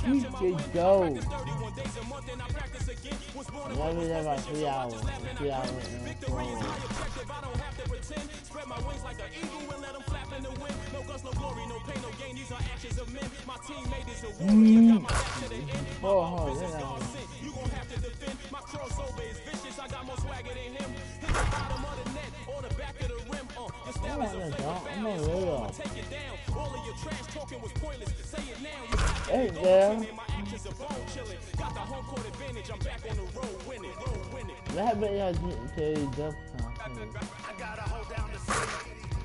You should go. Maybe they're about 3 hours. 3 hours. Spread my wings like an eagle and let them flap in the wind. No guns, no glory, no pain, no gain. These are actions of men. My teammate is a warrior. Got my back to the end. You gon' have to defend. My crossover is vicious. I got more swagger than him. Hit the bottom of the net or the back of the rim. Your style is a foul. Take it down. All of your trash talking was pointless. Say it now. Hey, yeah. My actions are bone chilling. Got the home court advantage. I'm back on the road winning. What happened to you? I gotta hold down the city.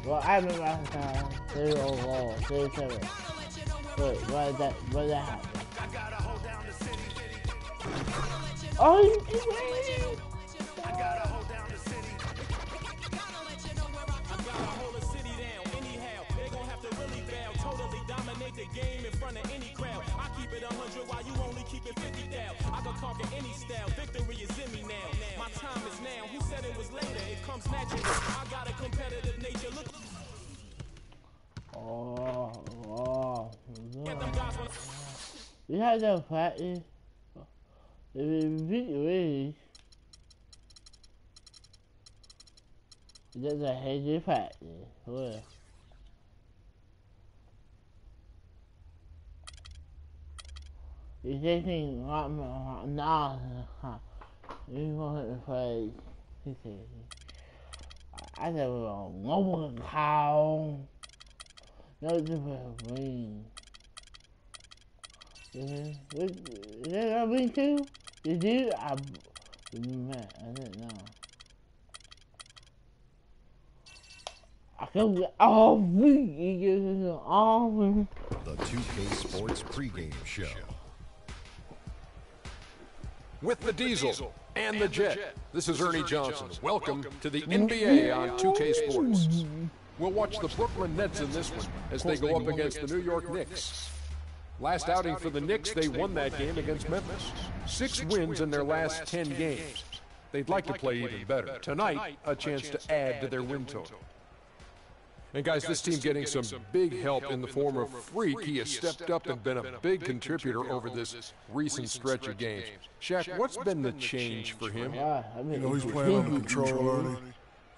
Well, I remember last time, 3 overall, 37. Wait, what did that happen? I gotta hold down the city. Oh, you waiting? I gotta hold down the city. I gotta hold the city down anyhow. They gon' have to really bow. Totally dominate the game in front of any crowd. I keep it 100 while you only keep it 50 down. I can conquer any style. Victory is in me now. My time is now. Who said it was later? It comes naturally. I got a competitive nature. Look. Oh. You had no practice. Really. That's a heavy practice. Well. You think nah. You want to play. He said. I said, well, no one how. No different ring. Is that a ring too? Did you? Man, I didn't know. I can get all week. The 2K Sports pregame show. With the Diesel and the Jet, this is Ernie Johnson. Welcome to the NBA on 2K Sports. We'll watch the Brooklyn Nets in this one as they go up against the New York Knicks. Last outing for the Knicks, they won that game against Memphis. 6 wins in their last 10 games. They'd like to play even better. Tonight, a chance to add to their win total. And guys, this team getting some big help in the form of Freak. He has stepped up and been a big contributor over this recent stretch of games. Shaq, what's been the change for him? You know, he's playing under control early.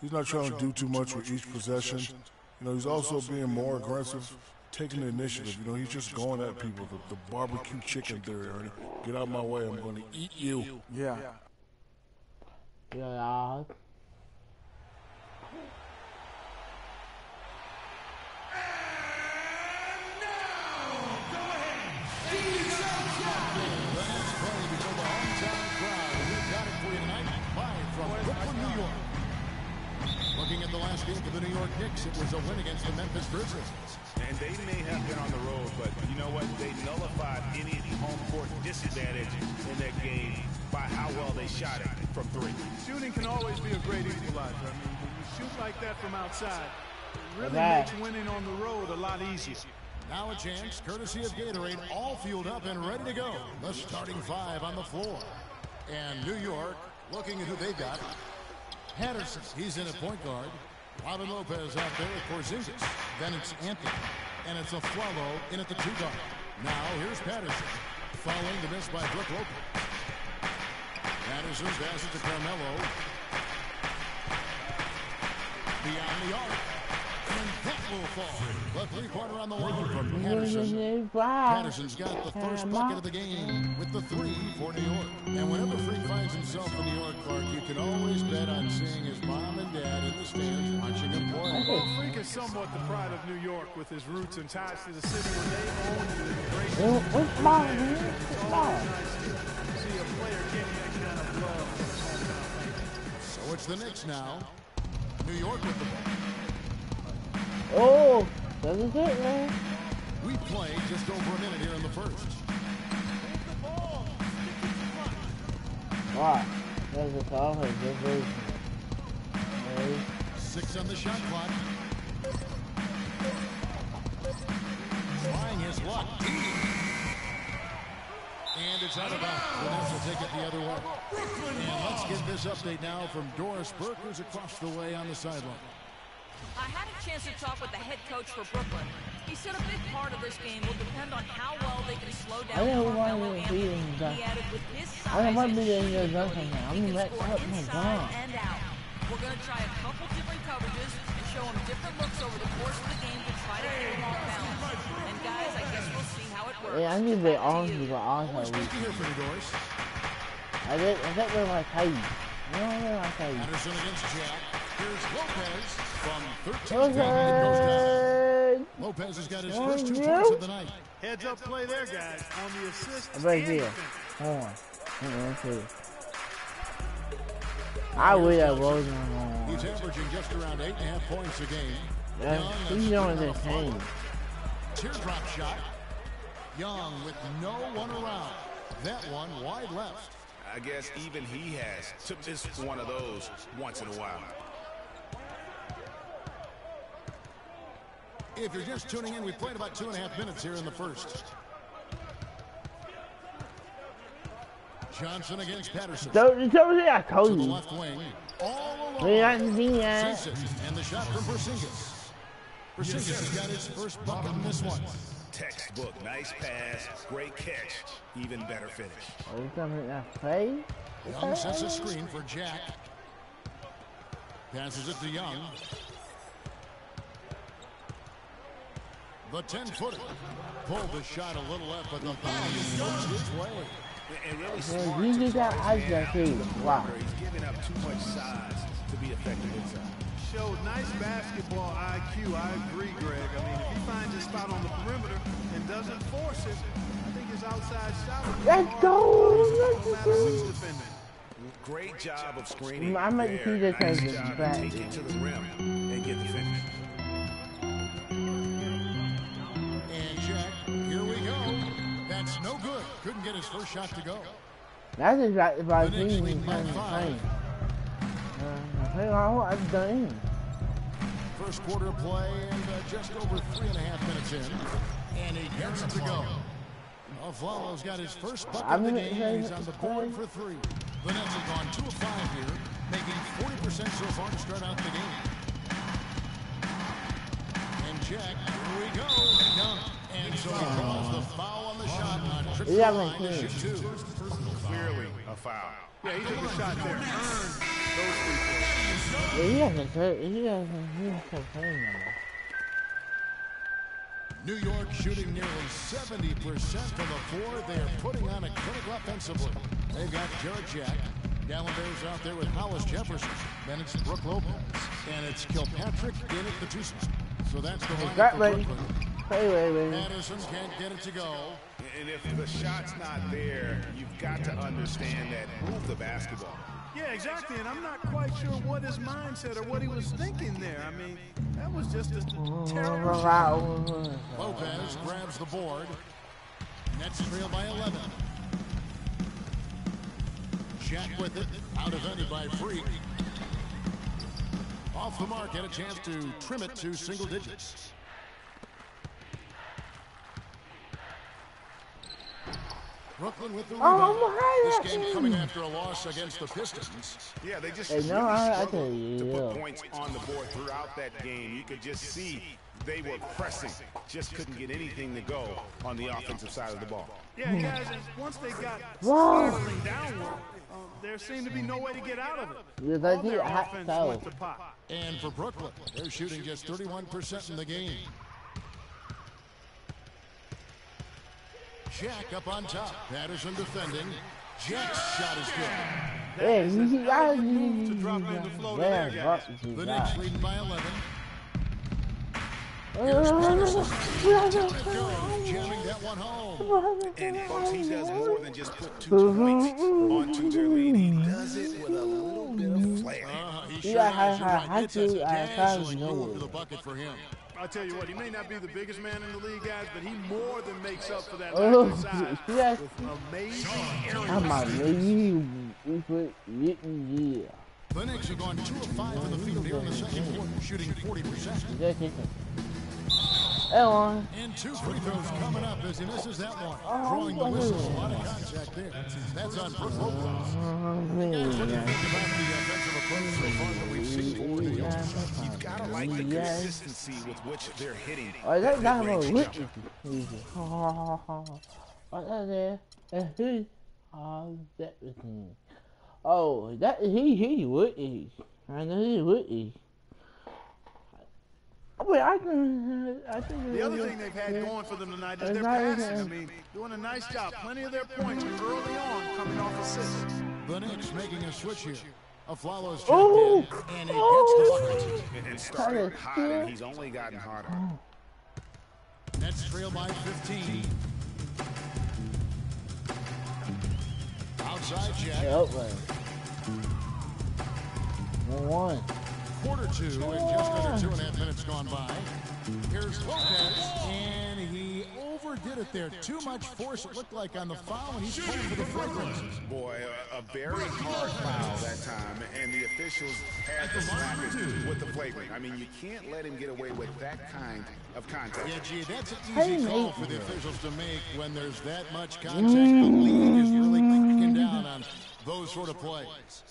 He's not trying to do too much with each possession. You know, he's also being more aggressive, taking the initiative. You know, he's just going at people. The barbecue chicken theory, Ernie. Get out of my way. I'm going to eat you. Yeah. Looking at the last game for the New York Knicks, it was a win against the Memphis Grizzlies. And they may have been on the road, but you know what? They nullified any home court disadvantage in that game by how well they shot it from 3. Shooting can always be a great equalizer. I mean, when you shoot like that from outside, it really makes winning on the road a lot easier. Now a chance, courtesy of Gatorade, all fueled up and ready to go. The starting 5 on the floor. And New York, looking at who they've got. Patterson, he's in at point guard. Robin Lopez out there with Porzingis. Then it's Anthony. And it's a Flalo in at the 2 guard. Now here's Patterson. Following the miss by Brook Lopez. Patterson passes to Carmelo. Beyond the arc. And that will fall. The 3-pointer on the line from Patterson. Patterson's got the first bucket of the game with the 3 for New York. And whenever Freak finds himself in New York, Clark, you can always bet on seeing his mom and dad in the stands watching him play. Well, Freak is somewhat the pride of New York with his roots and ties to the city when they own the great. What's mine? It's always nice to see a player get that kind of love. So it's the Knicks now. New York with the ball. Oh, doesn't it, man? We played just over a minute here in the first. Wow, there's a call for 6 on the shot clock. Trying his luck. And it's out of bounds. The Nets will take it the other way. And let's get this update now from Doris Burke, who's across the way on the sideline. I had a chance to talk with the head coach for Brooklyn. He said a big part of this game will depend on how well they can slow down Carmelo Anthony. He added with his size and shooting ability, he can score inside and out. We're going to try a couple different coverages and show him different looks over the course of the game to try to keep him off balance. And guys, I guess we'll see how it works. Yeah, I need the arms to go on. I think we're my tight. No, we're my tight. Anderson against Jack. Here's Lopez from 13 feet. Goes Lopez has got his first 2 points of the night. Heads up play there, guys. On the assist. Right here. Hold on. I wish I was on. He's averaging just around 8.5 points a game. Yeah, he's on this game. Teardrop shot. Young with no one around. That one wide left. I guess even he has to miss one of those once in a while. If you're just tuning in, we played about 2.5 minutes here in the first. Johnson against Patterson. Don't say I told to the you. left wing. All alone. And the shot from Porzingis. Porzingis has got his first bucket in this one. Textbook, nice pass, great catch, even better finish. Are you coming that play? Young sets a screen for Jack. Passes it to Young. The 10-footer. Pulled the shot a little left, but the foul goes his way. And really smart. You did that eyes that too. Wow. He's giving up too much size to be effective inside. Showed nice basketball IQ. I agree, Greg. I mean, if he finds a spot on the perimeter and doesn't force it, I think his outside shot will be Let's go. Great job of screening. I might see this nice as job back. to take it to the rim and get the finish. And Jack, here we go. That's no good. Couldn't get his first shot to go. That's exactly what I was thinking. I've done. First quarter play and just over 3.5 minutes in. And he gets it to go. Aflalo's got his first bucket of the game. He's on the board for 3. The Nets have gone 2 of 5 here, making 40% so far to start out the game. And Jack, here we go. Young. And so he draws the foul on the shot on trip to the line to shoot 2. Clearly a foul. Yeah, he took a shot there. Earned those 3 points. Yeah, he hasn't played number. New York shooting nearly 70% from the floor. They are putting on a clinic offensively. They've got Jared Jack. Gallander's out there with Hollis Jefferson. Then it's Brooke Lopez. And it's Kilpatrick in at the 2 spot. So that's the line for Brooklyn. Patterson can't get it to go. And if the shot's not there, you've got to understand that move the basketball. Yeah, exactly, and I'm not quite sure what his mindset or what he was thinking there. I mean, that was just a terrible shot. Lopez grabs the board. Nets trail by 11. Jack with it, out defended by Freak. Off the mark, had a chance to trim it to single digits. Brooklyn with the rebound. This game coming after a loss against the Pistons. Yeah, they just to put points on the board throughout that game. You could just see they were pressing, just couldn't get anything to go on the offensive side of the ball. Yeah, guys, and once they got spiraling downward, there seemed to be no way to get out of it. All their offense went to pot. And for Brooklyn, they're shooting just 31% in the game. Jack up on top. Patterson defending. Jack's shot is good. Hey, you got to drop in the flow there, guys. The Knicks leading by 11. Here's Patterson. Jamming that one home. And folks, he does more than just put 2 points onto their lead. He does it with a little bit of flair. He sure has. You're right. It's a dazzling move to the bucket for him. I'll tell you what, he may not be the biggest man in the league, guys, but he more than makes up for that lack of size with amazing area. The Knicks have gone 2 of 5 in the field here in the second quarter, shooting 40%. on. And 2 free throws coming up as he misses that one. Drawing the whistle. A lot of contact there. That's on Brook Lopez. What do you think about the offensive approach so far that we've seen for the Youngsters? You've got to like the consistency with which they're hitting. Oh, that's not mid-range what jumper. What's that there? That's he. Oh, that was him. Oh, that he would eat. I know he would eat. Wait, I think The other thing they've had going for them tonight is their passing. I mean, doing a nice job. Plenty of their points early on coming off assists. The Knicks making a switch here. A flawless check Oh! in, and he gets the bucket. And started hot, and he's only gotten hotter. Nets trail by 15. Outside check. Yep, man. 1-1. Quarter 2 and just under 2.5 minutes gone by. Here's Lopez, and he overdid it there. Too much force, it looked like, on the foul, and he's pulling for the fragrances. Boy, a very hard foul that time, and the officials had the slackers with the flagrant. I mean, you can't let him get away with that kind of contact. Yeah, gee, that's an easy call for the officials to make when there's that much contact. The league is really cracking down on those sort of plays.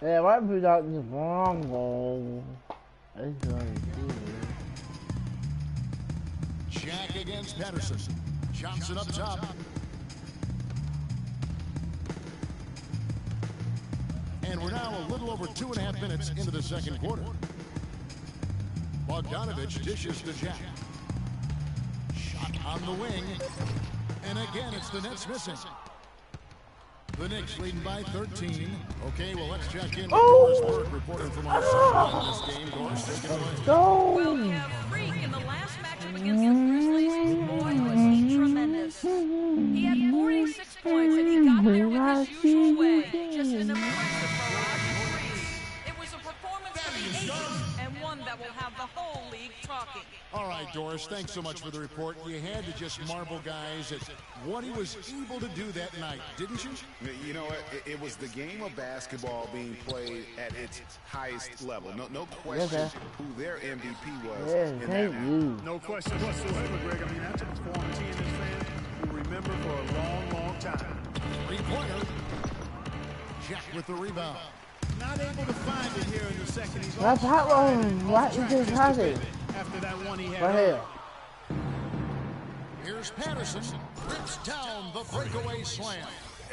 Yeah, why put out the wrong goal? That's really good. Jack against Patterson. Johnson up top. And we're now a little over 2.5 minutes into the second quarter. Bogdanovich dishes to Jack. Shot on the wing. And again, it's the Nets missing. The Knicks leading by 13. Okay, well, let's check in with Doris Burke reporting from our sideline in this game. Doris, take it away. Well, yeah, Freak in the last matchup against the Grizzlies, boy, was he tremendous. He had 46 points, and he got there with his usual way. Just an impressive barrage of threes. It was a performance for the ages, and one that will have the whole league talking. All right, Doris, thanks so much for the report. You had to just marvel, guys, at what he was able to do that night, didn't you? You know what? It was the game of basketball being played at its highest level. No question who their MVP was in that round. No question whatsoever, Greg. I mean, that's a performance he and his fans will remember for a long, long time. Three-pointer. Jack with the rebound. Not able to find it here in the second. He's That's hot one. What is this hottie? after that one he had. Right here. Here's Patterson. Rips down the breakaway slam.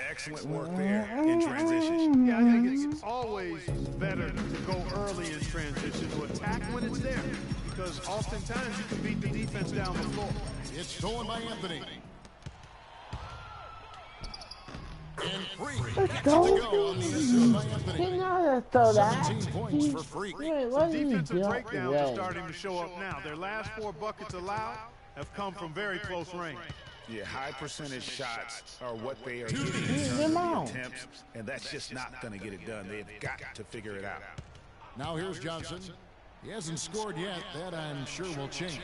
Excellent work there in transition. Yeah, I think it's always better to go early in transition, to attack when it's there, because oftentimes you can beat the defense down the floor. It's stolen by Anthony. And Freak gets go. it to go on the assist by Anthony. He knows to throw that. 17 points for Freak. Wait, what did he Defensive do? breakdowns are starting to show up now. Their last 4 buckets allowed have come from very close range. Yeah, high percentage shots are what they are getting in terms Come of on. the attempts, and that's just not going to get it done. They've got to figure it out. Now here's Johnson. He hasn't scored yet. That I'm sure will change.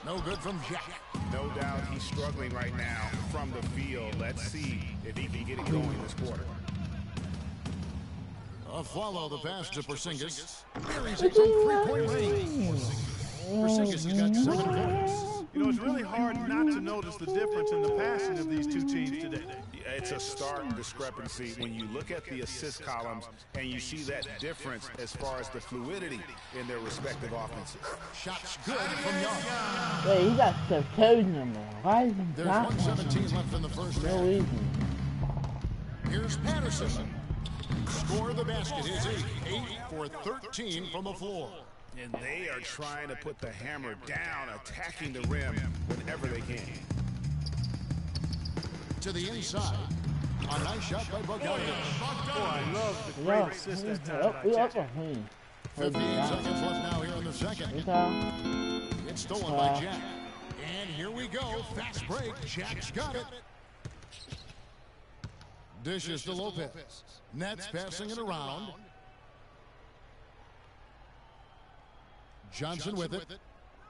No good from Jack. No doubt he's struggling right now from the field. Let's see if he can get it going this quarter. Follow the pass to Porzingis. Buries it from three-point range. Porzingis has got 7 points. You know, it's really hard not to notice the difference in the passing of these two teams today. It's a stark discrepancy when you look at the assist columns and you see that difference as far as the fluidity in their respective offenses. Shots good from Young. Wait, he got some toes no more. Why is he There's not? 1:17 left in the first No half. reason. Here's Patterson. Score the basket is 8 for 13 from the floor. And they are trying to put the hammer down, attacking the rim whenever they can. To the inside. A nice shot by Bogdanovich. Oh, I love the great assist that time. We up on him. 15 seconds left now here in the second. It's stolen by Jack. And here we go. Fast break. Jack's got it. Dishes to Lopez. Nets passing it around. Johnson with it.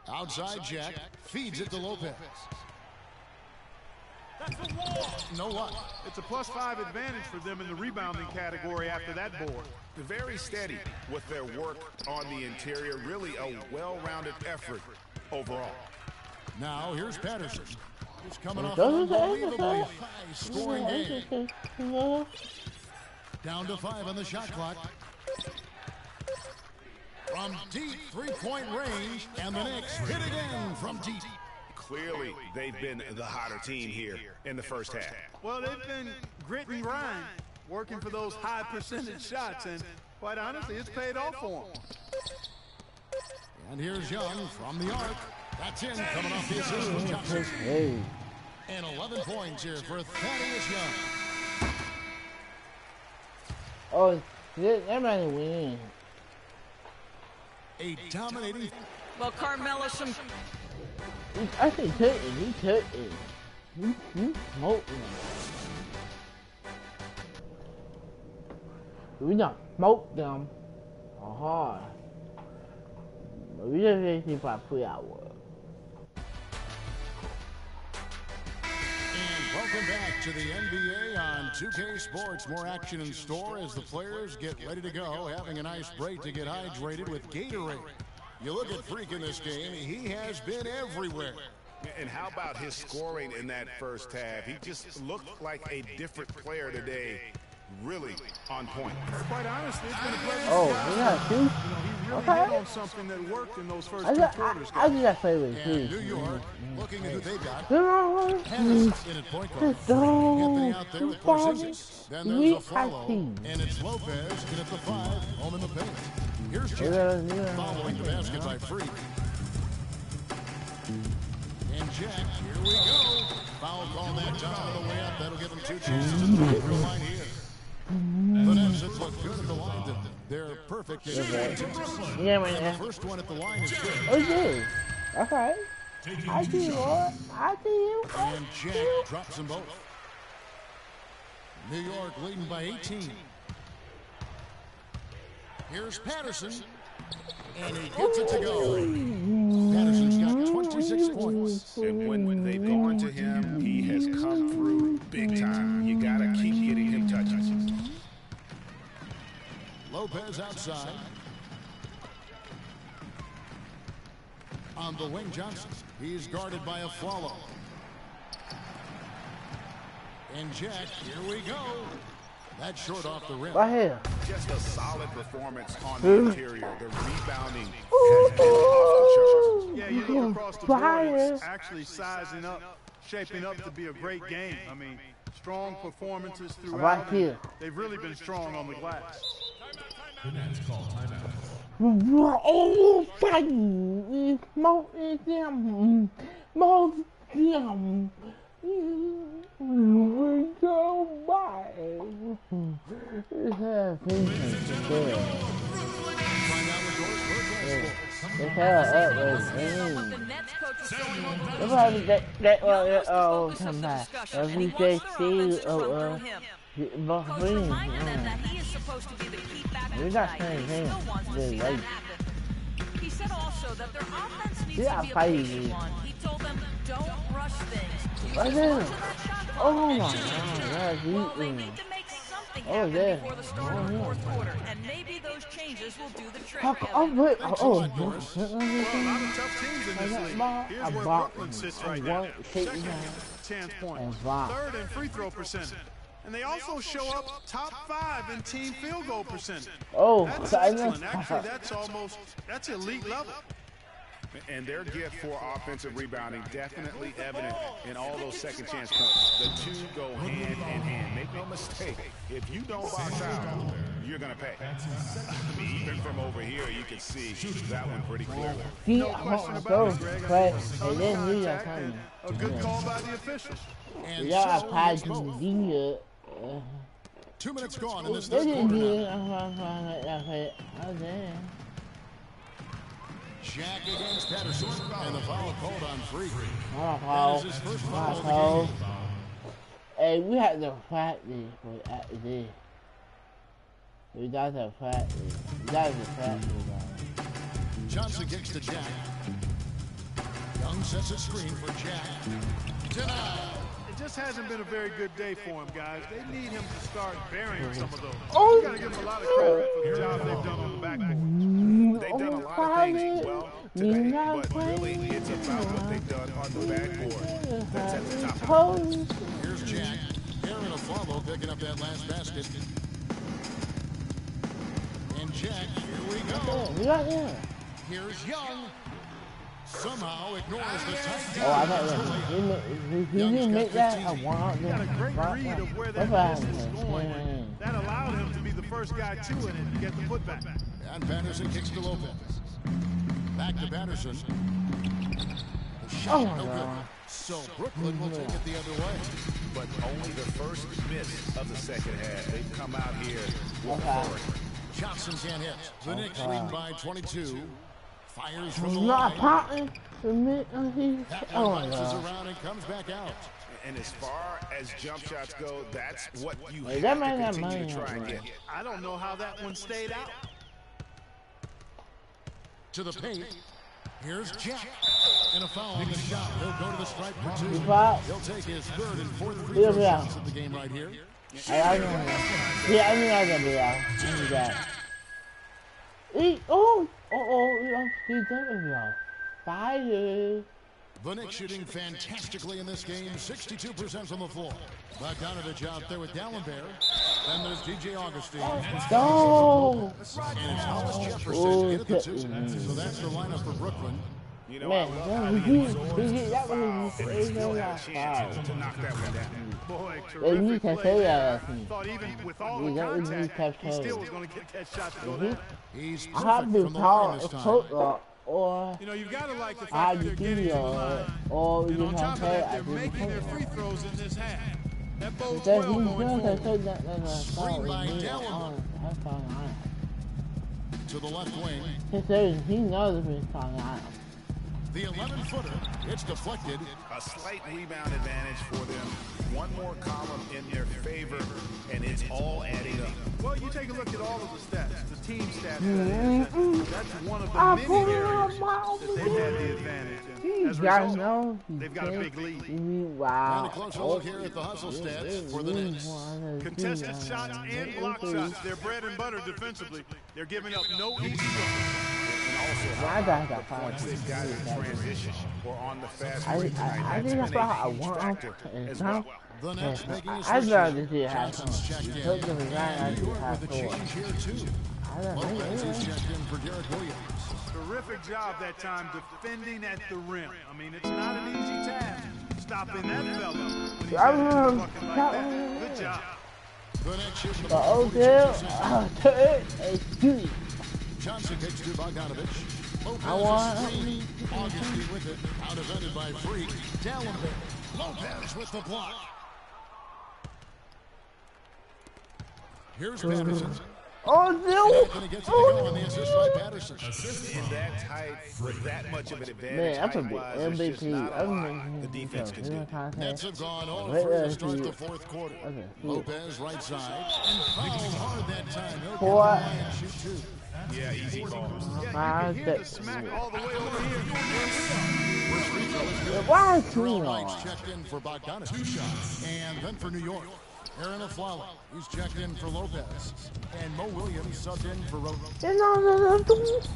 Outside Jack. Feeds it to Lopez. That's a wall. No luck. It's a +5 advantage for them in the rebounding category after that board. Very steady with their work on the interior. Really a well-rounded effort overall. Now here's Patterson. He's coming off an unbelievably high-scoring game. Down to 5 on the shot clock. From deep three-point range, and the Knicks hit again from deep. Clearly, they've been the hotter team here in the first half. Well, they've been grit and grind, working for those high percentage shots, and quite honestly, it's paid off for them. And here's Young from the arc. That's in, coming off the assist with Johnson. And 11 points here for Thaddeus Young. Oh, that might win. A dominating. Well, Carmelo, I think he took it. He smoked him. We not smoked them hard. We just need to put out work. Welcome back to the NBA on 2K Sports. More action in store as the players get ready to go, having a nice break to get hydrated with Gatorade. You look at Freak in this game, he has been everywhere. And how about his scoring in that first half? He just looked like a different player today. Really on point. Quite honestly, it's been a pleasure. Oh, we got two? He really hit on something that worked in those first two quarters. I just got play with and New York, looking at who they got. Henderson in at point guard. Anthony out there with Porzingis. Then there's a follow, and it's Lopez in at the 5, home in the paint. Here's Jack following the basket by Freak. And Jack, here we go. Foul call that time on the way up. That'll give him 2 chances at the free throw line here. The Nets look good at the line. They're perfect. Yeah, man. The first one at the line is good. Oh, yeah. Okay. I see you, Lord. I see you. And Jack drops them both. New York leading by 18. Here's Patterson. And he gets it to go. Patterson's got 26 points. And when they've gone to him, he has come through big time. You got to keep getting him touches. Lopez outside. On the wing, Johnson. He's guarded by a Afflalo. And Jack, here we go. That's short off the rim. Right here. Just a solid performance on the interior. The rebounding has been off the charts. Yeah, you look across the board, it's actually sizing up, shaping up to be a great game. I mean, strong performances throughout. Right here. They've really been strong on the glass. The Nets call timeout. Oh, fine. Smoke them. Smoke them. We go by. It's a come back. We say Coach reminded them that he is supposed to be the key factor tonight. He still wants to see that happen. He said also that their offense needs to be a patient one. He told them, don't rush things. Right there. Oh my God. Well, they need to make something happen before the start of the fourth quarter, and maybe those changes will do the trick. Well, a lot of tough teams in this league. Here's where Brooklyn sits right now. Second chance points. Third in free throw percentage. And they also show up top 5 in team field goal percentage. Oh, that's excellent. Actually, that's elite level. And their gift for offensive rebounding definitely evident in all those second chance points. The two go hand in hand. Make no mistake, if you don't box out, you're going to pay. I mean, even from over here, you can see that one pretty clearly. No question about it, Greg. A good call by the officials. And yeah, so I 2 minutes gone in this third quarter. Jack against Patterson, and the foul called on Freak. That is his first foul of the game. Hey, we had to practice for this. We got to practice. We got to practice. Johnson kicks to Jack. Young sets a screen for Jack. Denied. It just hasn't been a very good day for him, guys. They need him to start burying some of those. Oh, you got to give him a lot of credit for the job they've done on the backboard. They've done a lot of things well today, but really it's about what they've done on the backboard that's at the top. Here's Jack. Aaron Afalo picking up that last basket. And Jack, here we go. Here's Young. Somehow ignores the tight. Oh, I thought he didn't make that. I want He got a great read of where that miss was going. That allowed him to be the first guy to it and get the putback. And Patterson kicks to Lopez. Back to Patterson. The shot no good. So Brooklyn will take it the other way. But only the first miss of the second half. They've come out here with authority. Johnson can't hit. The Knicks lead by 22. Fires from the not line. potting for me. That one bounces around and comes back out. And as far as jump shots go, that's what you Hey, have that to might continue not to try and money. get. I don't know how that one stayed out. To the paint. Here's Jack. And a foul on the shot. He'll go to the stripe for two. He'll take his third and fourth free throw shots of the game right here. I knew I was gonna be out. I knew that. He definitely be out. Fire. The Knicks shooting fantastically in this game. 62% from the floor. Bogdanovich out there with Dallenberg. Then there's DJ Augustine. Go! And it's Hollis Jefferson in at the two. So that's the lineup for Brooklyn. You know, Man, I love how he absorbs the foul, and he still had a chance to knock that one down. Boy, They need terrific to play say there. that. Thought even with all the contact, he still was going to get that shot to go down. He's I perfect have from to the line call this a time. football or You know, you've got to like the I fact that they're getting to the do line. or And you on can top of say that, I they're didn't making their put free throws in this half. That bodes that well he going does forward. say that Screen by Dallenberg. To the left wing. He knows if he's calling out. The 11-footer. It's deflected. A slight rebound advantage for them. One more column in their favor, and it's all adding up. Well, you take a look at all of the stats, the team stats. That's one of the many areas that they've had the advantage. And as a result, they've got a big lead. Wow. And a closer look here at the hustle stats for the Knicks. Contested shots and block shots. They're bread and butter defensively. They're giving up no easy looks. Once they've got in transition or on the fast break tonight, that's been a huge factor as well. The Nets making a I'd switch. rather see it Johnson's checked in. Put them in line, I'd New York have with a four. change here too. Lopez is checked in for Derek Williams. Terrific job that time defending at the rim. I mean, it's not an easy task stopping that fella when he's out there fucking like that. Good job. The Nets shooting the Oh, ball dude. Johnson takes to Bogdanovich. Lopez I want- is screen. Augustine with it. Out defended by Freak. Dallenberg. Lopez with the block. Here's Patterson. Oh, no. And he gets it to go on the assist by Patterson. In that tight, with that much of an advantage, Man, I'm gonna be height-wise, there's just MVP. not a I'm lot making the defense can do. Nets have gone all Wait, three to start the fourth quarter. Okay. Lopez right side. And fouled hard that time. He'll get the What? line and shoot two. Yeah, easy balls. Yeah, you can hear the smack all the way over here. Why is he Terrell on? Wright's checked in for Bogdanovich. 2 shots. And then for New York. Aaron Aflalo. He's checked in for Lopez. And Mo Williams subbed in for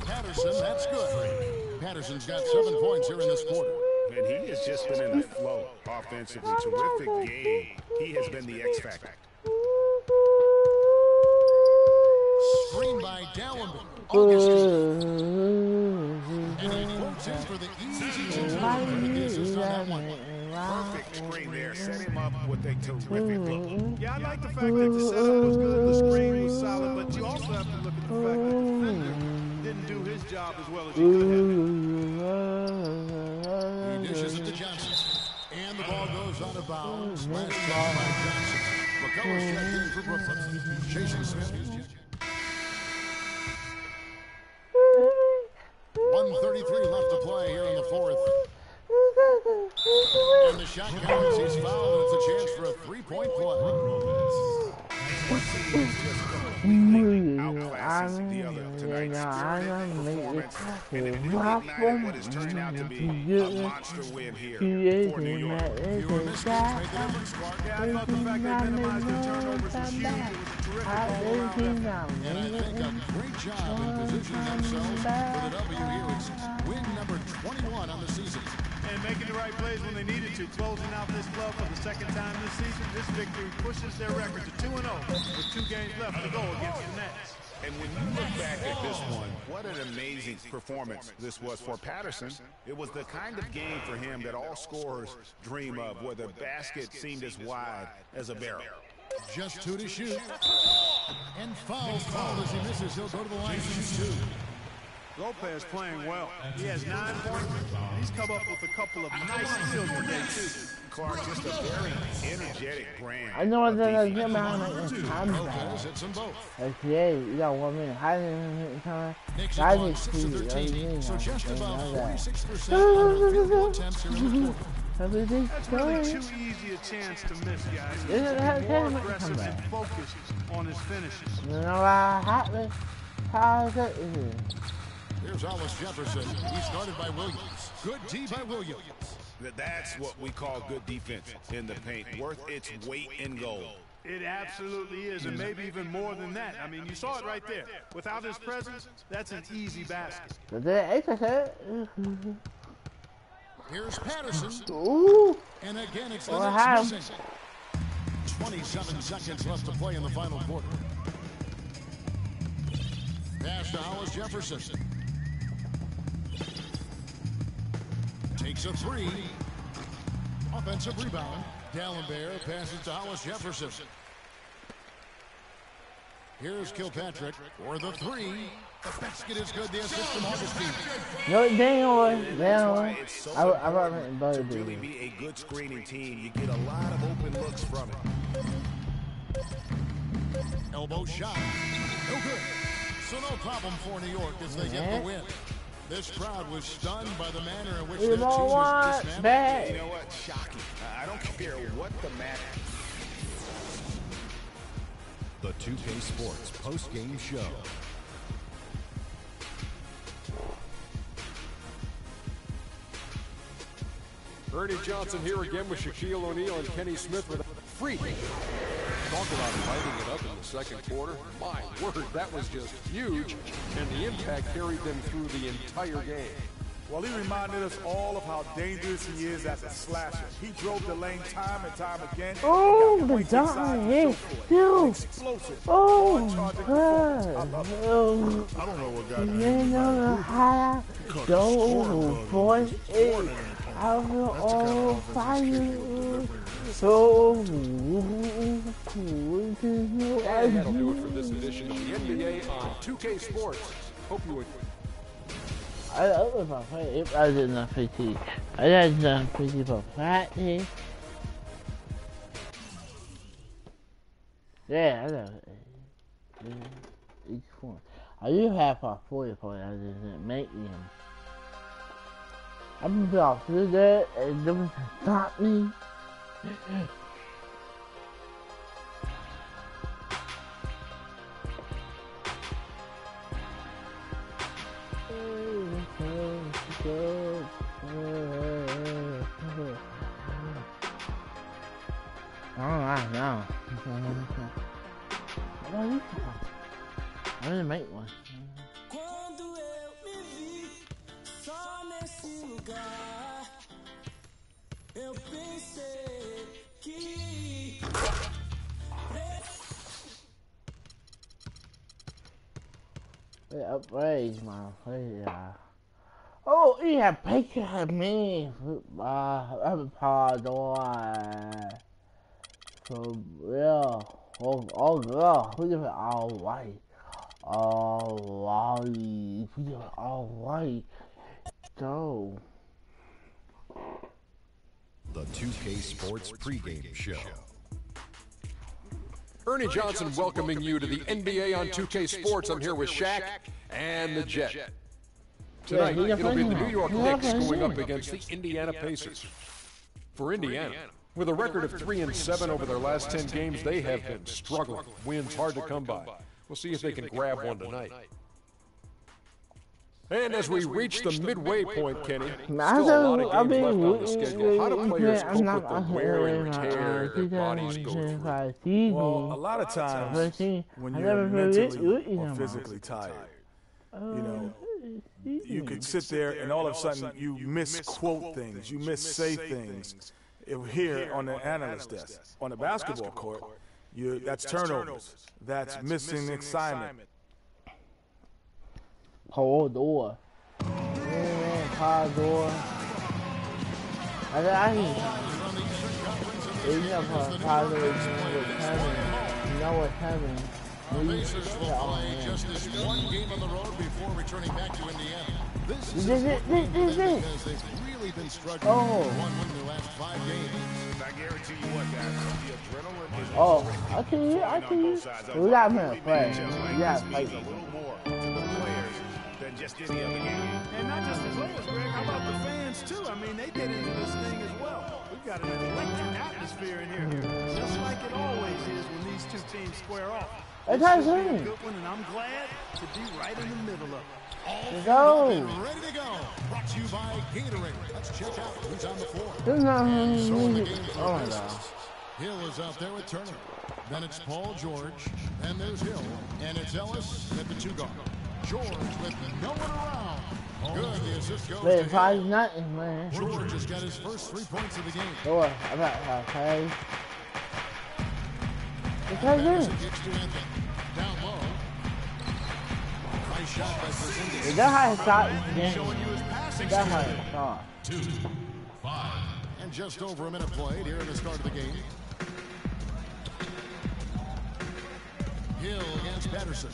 Patterson. That's good. Patterson's got 7 points here in this quarter. And he has just been in the flow offensively. Terrific game. He has been the X factor. Screen by Dallenberg. Augustine. And he floats in for the easy two. And the assist on that one. Perfect screen there. Set him up with a terrific look. Yeah, I like the fact that the setup was good, the screen was solid, but you also have to look at the fact that the defender didn't do his job as well as he could have. He dishes it to Johnson. And the ball goes out of bounds. Last shot by Johnson. McCullough's checked in for Brooklyn. Jason Smith is checked in. 1:33 left to play here in the fourth. And the shot counts. He's fouled, and it's a chance for a three-point play. Outclassing the other. tonight. I Spirited know, performance, and it really ignited what is turning out to be a monster win here for New York. Fewer mistakes made the difference, Clark. Yeah, I thought the fact they minimized their turnovers was huge. It was a terrific all-around effort. And I think a great job in positioning themselves for the W here. It's win number 21 on the season. And making the right plays when they needed to. Closing out this club for the second time this season. This victory pushes their record to 2-0 with 2 games left to go against the Nets. And when you look back at this one, what an amazing performance this was for Patterson. It was the kind of game for him that all scorers dream of, where the basket seemed as wide as a barrel. Just 2 to shoot. And foul called as he misses. He'll go to the line for 2. Lopez playing well. He has 9 points. He's come up with a couple of nice steals today, too. Clark, just a very energetic brand. I know what they're going to I'm Lopez hits them both. Okay, you got 1 minute. I didn't come. Knicks I have won just 6 of see 13, so it. just about 46% on their field goal attempts here in the quarter. That's really too easy a chance to miss, guys. He's more aggressive and focused on his finishes. You know what happened? How's it? Here's Hollis Jefferson. He's guarded by Williams. Good D by Williams. That's what we call good defense in the paint, worth its weight in gold. It absolutely is, and maybe even more than that. I mean, you saw it right there. Without his presence, that's an easy basket. Here's Patterson. Ooh. And again, it's the Well, Knicks missing. 27 seconds left to play in the final quarter. Pass to Hollis Jefferson. Takes a 3. Offensive rebound. Dallenberg passes to Hollis Jefferson. Here's Kilpatrick for the 3. The basket is good. The assist from Augustine. No, damn. It's so I important to really be a good screening team. You get a lot of open looks from it. Elbow shot. No good. So no problem for New York as they get the win. This crowd was stunned by the manner in which their team was dismantled. You know what? Shocking. I don't care what the matter. The 2K Sports post-game show. Ernie Johnson here again with Shaquille O'Neal and Kenny Smith with a freak. Talk about lighting it up in the second quarter. My word, that was just huge, and the impact carried them through the entire game. Well, he reminded us all of how dangerous he is as a slasher. He drove the lane time and time again. Oh, the dog is still. Explosive. Oh, God. I don't know what got him. You know how the voice is. I feel all fire. So, And that'll do it for this edition of the NBA on 2K Sports. Hope you enjoyed. I love it for practice. I did not PT. I did not PT for practice. Yeah, I love it. Each one. I do have a 40 point. I didn't make them. I'm about to do that and don't stop me. Alright, now. I didn't make one. Upgrade my player. Oh, yeah, picture of me. I'm pardon. For real. Oh, girl. Look at it all white. All white. Look at it all white. Go. The 2K Sports pregame show. Ernie Johnson welcoming you to the NBA on 2K Sports. I'm here with Shaq and the Jet. Tonight, it'll be the New York Knicks going up against the Indiana Pacers. For Indiana, with a record of 3-7 over their last 10 games, they have been struggling. Wins hard to come by. We'll see if they can grab one tonight. And as we reach the midway point, Kenny, still I a lot of mean, games left on the schedule. How do players cope with the wear and tear their bodies go through? Well, a lot of times when you're mentally or physically tired, you know, you could sit there and all of a sudden you misquote things, you missay things. Here on the analyst desk, on the basketball court, that's turnovers, that's missing assignment. Hold door. Man, car door. I need you know what's happening. The Pacers will play just this one game on the road before returning back to Indiana. This is important because they've really been struggling. One win in the last 5 games. I guarantee you what, guys, the adrenaline is I can you. We got him play. Yeah, means a little more to the players than just any other game. And not just the players, Greg. How about the fans too? I mean, they get into this thing as well. We've got an electric atmosphere in here, just like it always is when these two teams square off. This should be a good one, and I'm glad to be right in the middle of it. Ready to go. Brought to you by Gatorade. Let's check out who's on the floor. Hill is out there with Turner. Then it's Paul George. And there's Hill. And it's Ellis at the 2 guard. George with no one around. Good. The assist goes to Hill. Man. George has got his first 3 points of the game. Down low. Nice shot by Porzingis. Is that how it starts? Showing you his passing. 2, 5. And just over a minute played here in the start of the game. Hill against Patterson.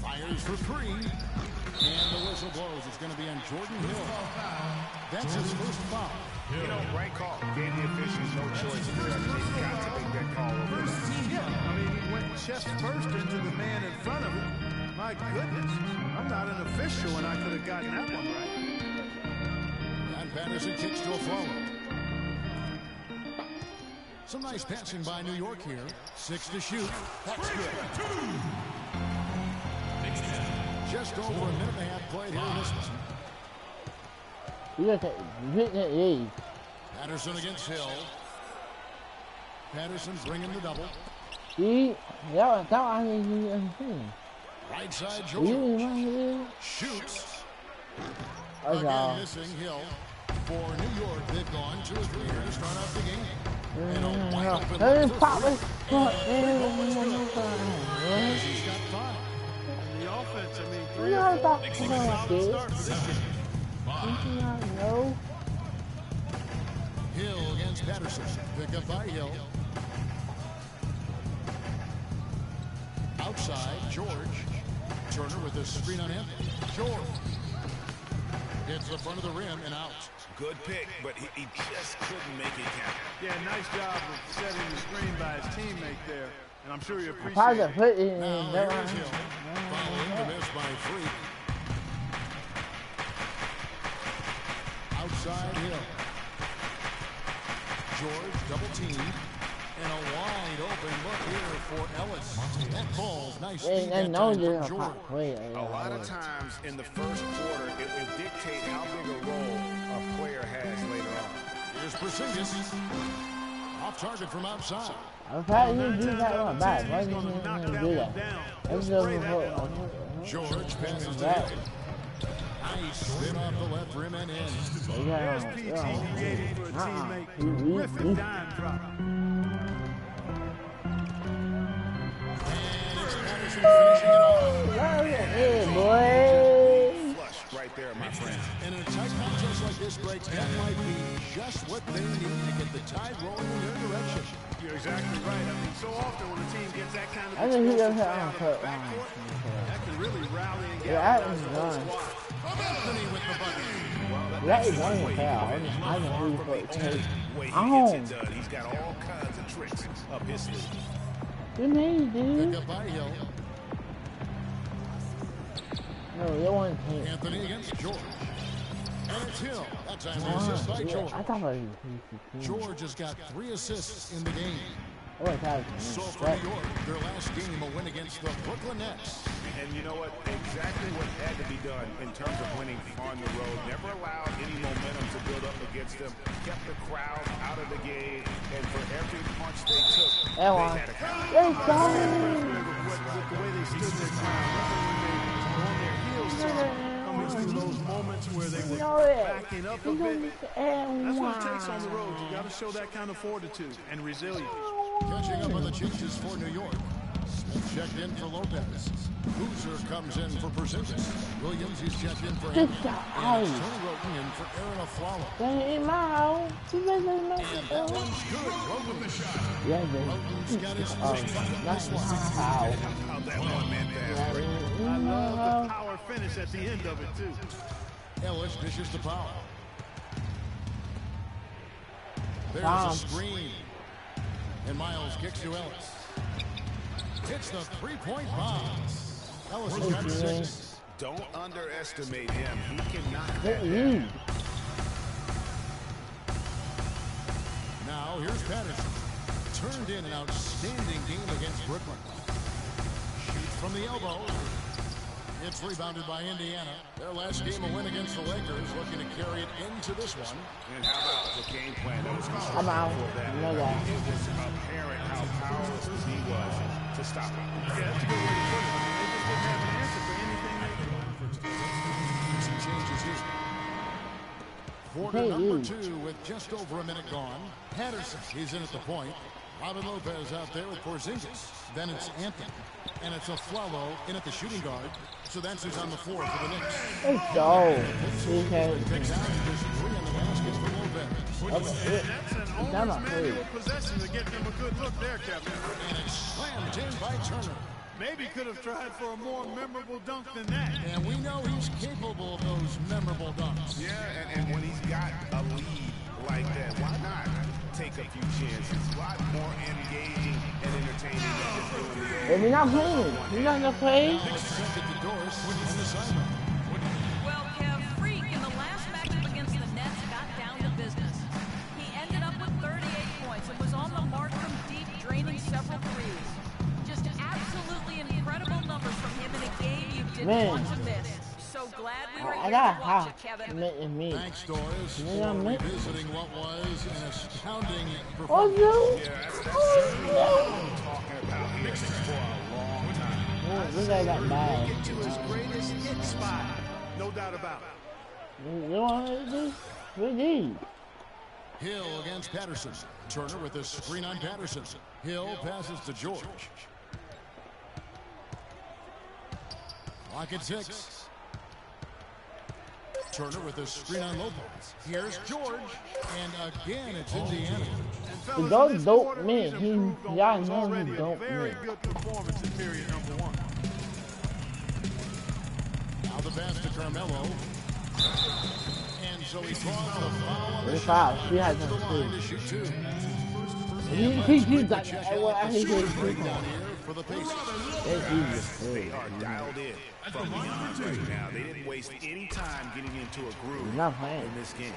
Fires for 3. And the whistle blows. It's going to be on Jordan Hill. That's his first foul. You know, right call. Gave the officials no choice. They've got to make that call over. Yeah, I mean, he went chest first into the man in front of him. My goodness, I'm not an official, and I could have gotten that one right. And Patterson kicks to a flow. Some nice passing by New York here. 6 to shoot. That's good. Just over a minute and a half played here in this one. Patterson against Hill. Patterson bringing the double. Right side George. Shoots. Again missing Hill. For New York, they've gone 2 or 3 here to start out the game. And a wide open look for 3. He's got 5. The offense, I mean, 3 or 4 makes a solid start for this game. Hill against Patterson. Pick up by Hill. Outside, George. Turner with the screen on him. George. Hits the front of the rim and out. Good pick, but he just couldn't make it count. Yeah, nice job of setting the screen by his teammate there. And I'm sure you appreciate Now, here's Hill. Following the miss by 3. Outside Hill. George double team. And a wide open look here for Ellis. That ball's nice speed that time from George. A lot of times in the first quarter, it will dictate how big a role a player has later on. Here's Porzingis. Off target from outside. George passes to Hill. Nice spin off the left rim and in. There's PT creating for a teammate. Terrific dime drop. And it's Patterson finishing it off. Flush right there, my friend. And in a tight contest like this, Greg, that might be just what they need to get the tide rolling in their direction. You're exactly right. I mean, so often when a team gets that kind of backcourt, that can really rally and get out the squad. Anthony with the bucket. That is one foul. He's got all kinds of tricks up his sleeve. Good name, dude. Pick up by Hill. No, that one can't. Anthony against George. And it's Hill. That time the assist by George. I thought George has got 3 assists in the game. So for New York, their last game, a win against the Brooklyn Nets. And you know what? Exactly what had to be done in terms of winning on the road. Never allowed any momentum to build up against them. Kept the crowd out of the game. And for every punch they took, they had a counter. With the way they stood their ground. On their heels, coming through those moments where they were backing up a bit. That's what it takes on the road. You got to show that kind of fortitude and resilience. Catching up on the changes for New York. Smith checked in for Lopez. Boozer comes in for Porzingis. Williams, he's checked in for him. And Tony Roten in for Aaron Aflalo. And that one's good. Roten with the shot. Roten's got his first bucket. Nice one. How that one-man pass. I love the power finish at the end of it, too. Ellis dishes to Powell. There's a screen. And Miles kicks to Ellis. Hits the three-point box. Ellis has got 6. Don't underestimate him. He can knock that Mm-hmm. down. Now here's Patterson. Turned in an outstanding game against Brooklyn. Shoots from the elbow. It's rebounded by Indiana. Their last game, a win against the Lakers, looking to carry it into this one. And how about the game plan that was called I'm out. for that? No doubt. It was apparent how powerless he was to stop him. Yeah, that's a good way to put it. They just didn't have an answer for anything they did. Some changes here. Quarter number 2 with just over a minute gone. Patterson, he's in at the point. Robin Lopez out there with Porzingis. Then it's Anthony. And it's Aflalo in at the shooting guard. So that's who's on the floor for the Knicks. Let's go. Picks out his 3 on the basket for Lopez. That's an owner's manual possession to get them a good look there, Kevin. And it's slammed in by Turner. Maybe could have tried for a more memorable dunk than that. And we know he's capable of those memorable dunks. Yeah, and when he's got a lead like that, why not take a few chances? A lot more engaging and entertaining than just doing the If you're not playing, you're not gonna play. Well, Kev, Freak in the last matchup against the Nets got down to business. He ended up with 38 points and was on the mark from deep, draining several threes. Just absolutely incredible numbers from him in a game you didn't want to miss. So glad we were here to watch it, Kevin. Thanks, Doris, for revisiting what was an astounding performance. Oh, no. Yeah, that's certainly what I'm talking about here for a long time. Look at that bag. Get to his greatest hit spot. No doubt about it. You know what this? We need. Hill against Patterson. Turner with a screen on Patterson. Hill passes to George. Clock at 6. Turner with a screen on Lopez. Here's George. And again, it's Indiana. He don't dope me. Y'all know he dope me. Very good performance in period number 1. Now the pass to Carmelo. And so he draws the foul on the Foul. shot. She has To the no line to shoot 2. He got I think he's Breakdown here for the Pacers. They are dialed in from beyond right now. They didn't waste any time getting into a groove in this game.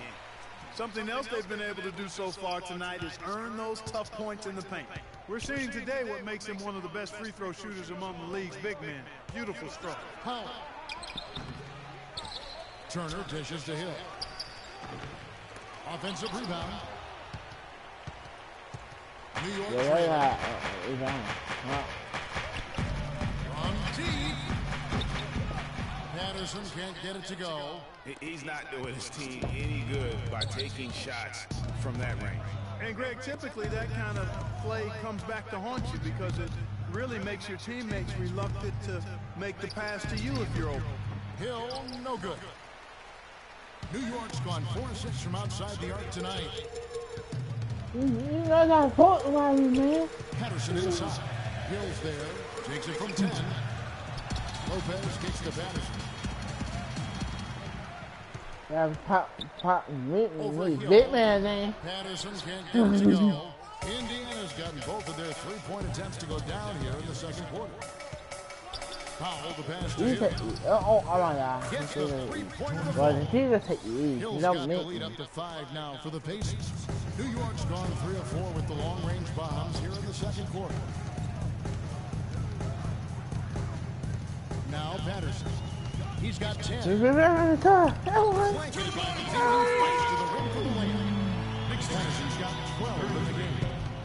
Something else they've been able to do so far tonight is earn those tough points in the paint. We're seeing today what makes him one of the best free throw shooters among the league's big men. Beautiful stroke. Powell. Turner dishes to Hill. Offensive rebound. New York. From deep. Patterson can't get it to go. He's not doing his team any good by taking shots from that range. And Greg, typically that kind of play comes back to haunt you because it really makes your teammates reluctant to make the pass to you if you're open. Hill, no good. New York's gone 4-6 from outside the arc tonight. You got that fault around you, man. Patterson inside. Hill's there. Takes it from 10. Lopez kicks to Patterson. Yeah, pop, big man, man. Patterson can't get it to go. Indiana's gotten both of their three-point attempts to go down here in the second quarter. Powell, the pass to Hill. Oh my God. Gets the three-pointer to Well, fall. the team just take you. Hill's You got don't the make lead up to 5 now for the Pacers. New York's gone 3 of 4 with the long-range bombs here in the second quarter. Now Patterson. He's got 10. Patterson got 12 in the game.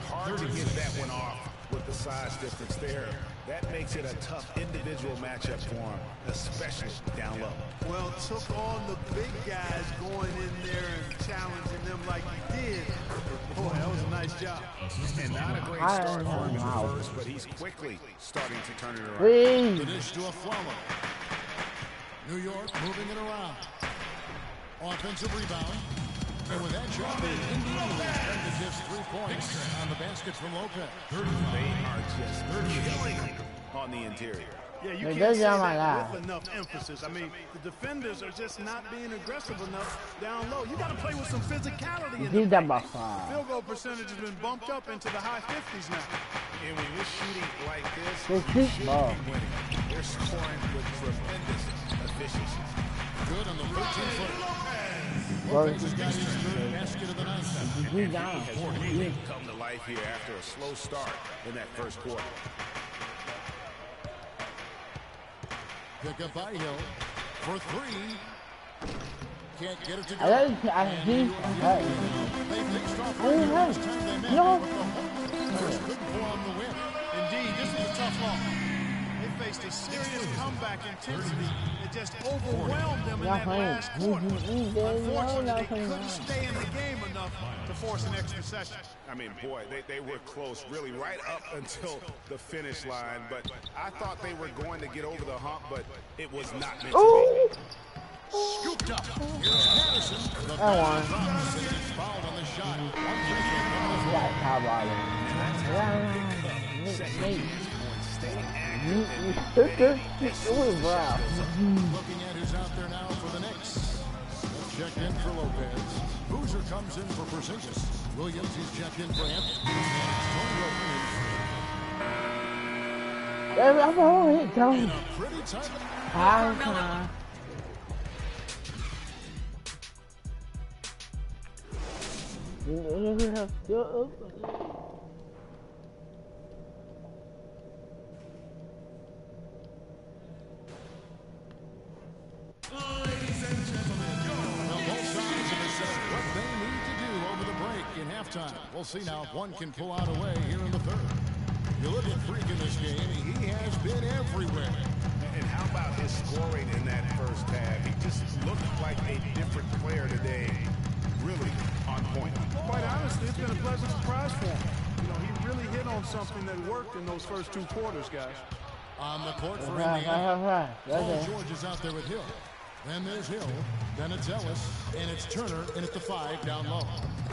Hard to get that one off with the size difference there. That makes it a tough individual matchup for him, especially down low. Well, took on the big guys going in there and challenging them like he did. Boy, that was a nice job. And not a great start for him in the first, but he's quickly starting to turn it around. The dish to a Flalo. New York moving it around. Offensive rebound. And with that shot, Indiana expected just 3 points on the basket from Lopez. They are just killing on the interior. Yeah, you can't say that with enough emphasis. I mean, the defenders are just not being aggressive enough down low. You got to play with some physicality in the paint. Field goal percentage has been bumped up into the high 50s now. And when you're shooting like this, you should be winning. They're scoring with tremendous efficiency. Good on the 13-footer. Lopez has got his third basket of the night. He has really come to life here after a slow start in that first quarter. Pick up by Hill for 3. Can't get it to go. They faced off right last time they met. No. Couldn't pull on the win. Indeed, this is a tough loss. They faced a serious comeback intensity that just overwhelmed them in that last quarter. Unfortunately, they couldn't stay in the game enough to force an extra session. I mean, boy, they were close, really, right up until the finish line. But I thought they were going to get over the hump, but it was not meant to be. Scooped up. Here's Patterson. The fouled on the shot. Looking at who's out there now for the Knicks. Checked in for Lopez. Boozer comes in for Porzingis. Williams, he's checked in for Hampton. I'm all hit, Tony. Pretty tight. Ladies and gentlemen, both sides have assessed what they need to do over the break in halftime. We'll see now if one can pull out a way here in the third. You look at Freak in this game, he has been everywhere. And how about his scoring in that first half? He just looked like a different player today. Really on point. Quite honestly, it's been a pleasant surprise for him. You know, he really hit on something that worked in those first 2 quarters, guys. On the court for Indiana. Paul George is out there with Hill. Then there's Hill. Then it's Ellis. And it's Turner in at the 5 down low.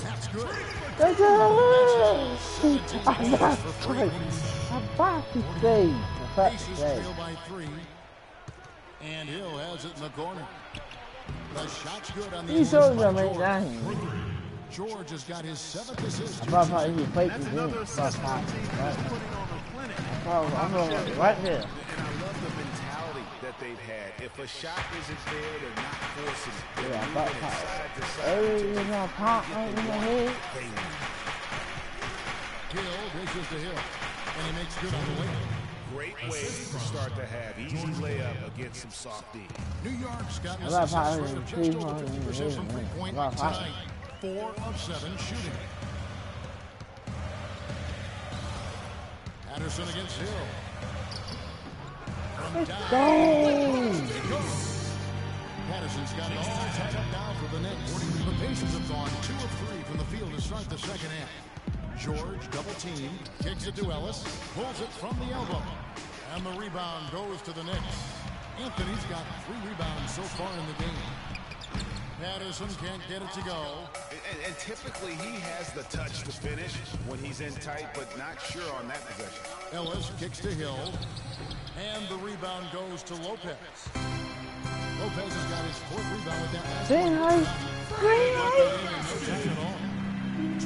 That's good. I'm about to say. Pacers trail by 3. And Hill has it in the corner. The shot's good on the George has got his 7th assist. That's another assist on the team that's putting on a clinic. Right there. And I love the mentality that they've had. If a shot isn't there, they're not forcing it. They're moving it side to side. Hill dishes to Hill. And he makes good on the way. Great way to start to have easy layup against some soft D. New York's got an success rate of just over 50% from three-point tonight. 4 of 7 shooting. Patterson against Hill. From down. Patterson's got it all tied up now for the Knicks. The Pacers have gone 2 of 3 from the field to start the second half. George double team, kicks it to Ellis, pulls it from the elbow. And the rebound goes to the Knicks. Anthony's got 3 rebounds so far in the game. Patterson can't get it to go. And typically he has the touch to finish when he's in tight, but not sure on that possession. Ellis kicks to Hill. And the rebound goes to Lopez. Lopez has got his 4th rebound with that last one.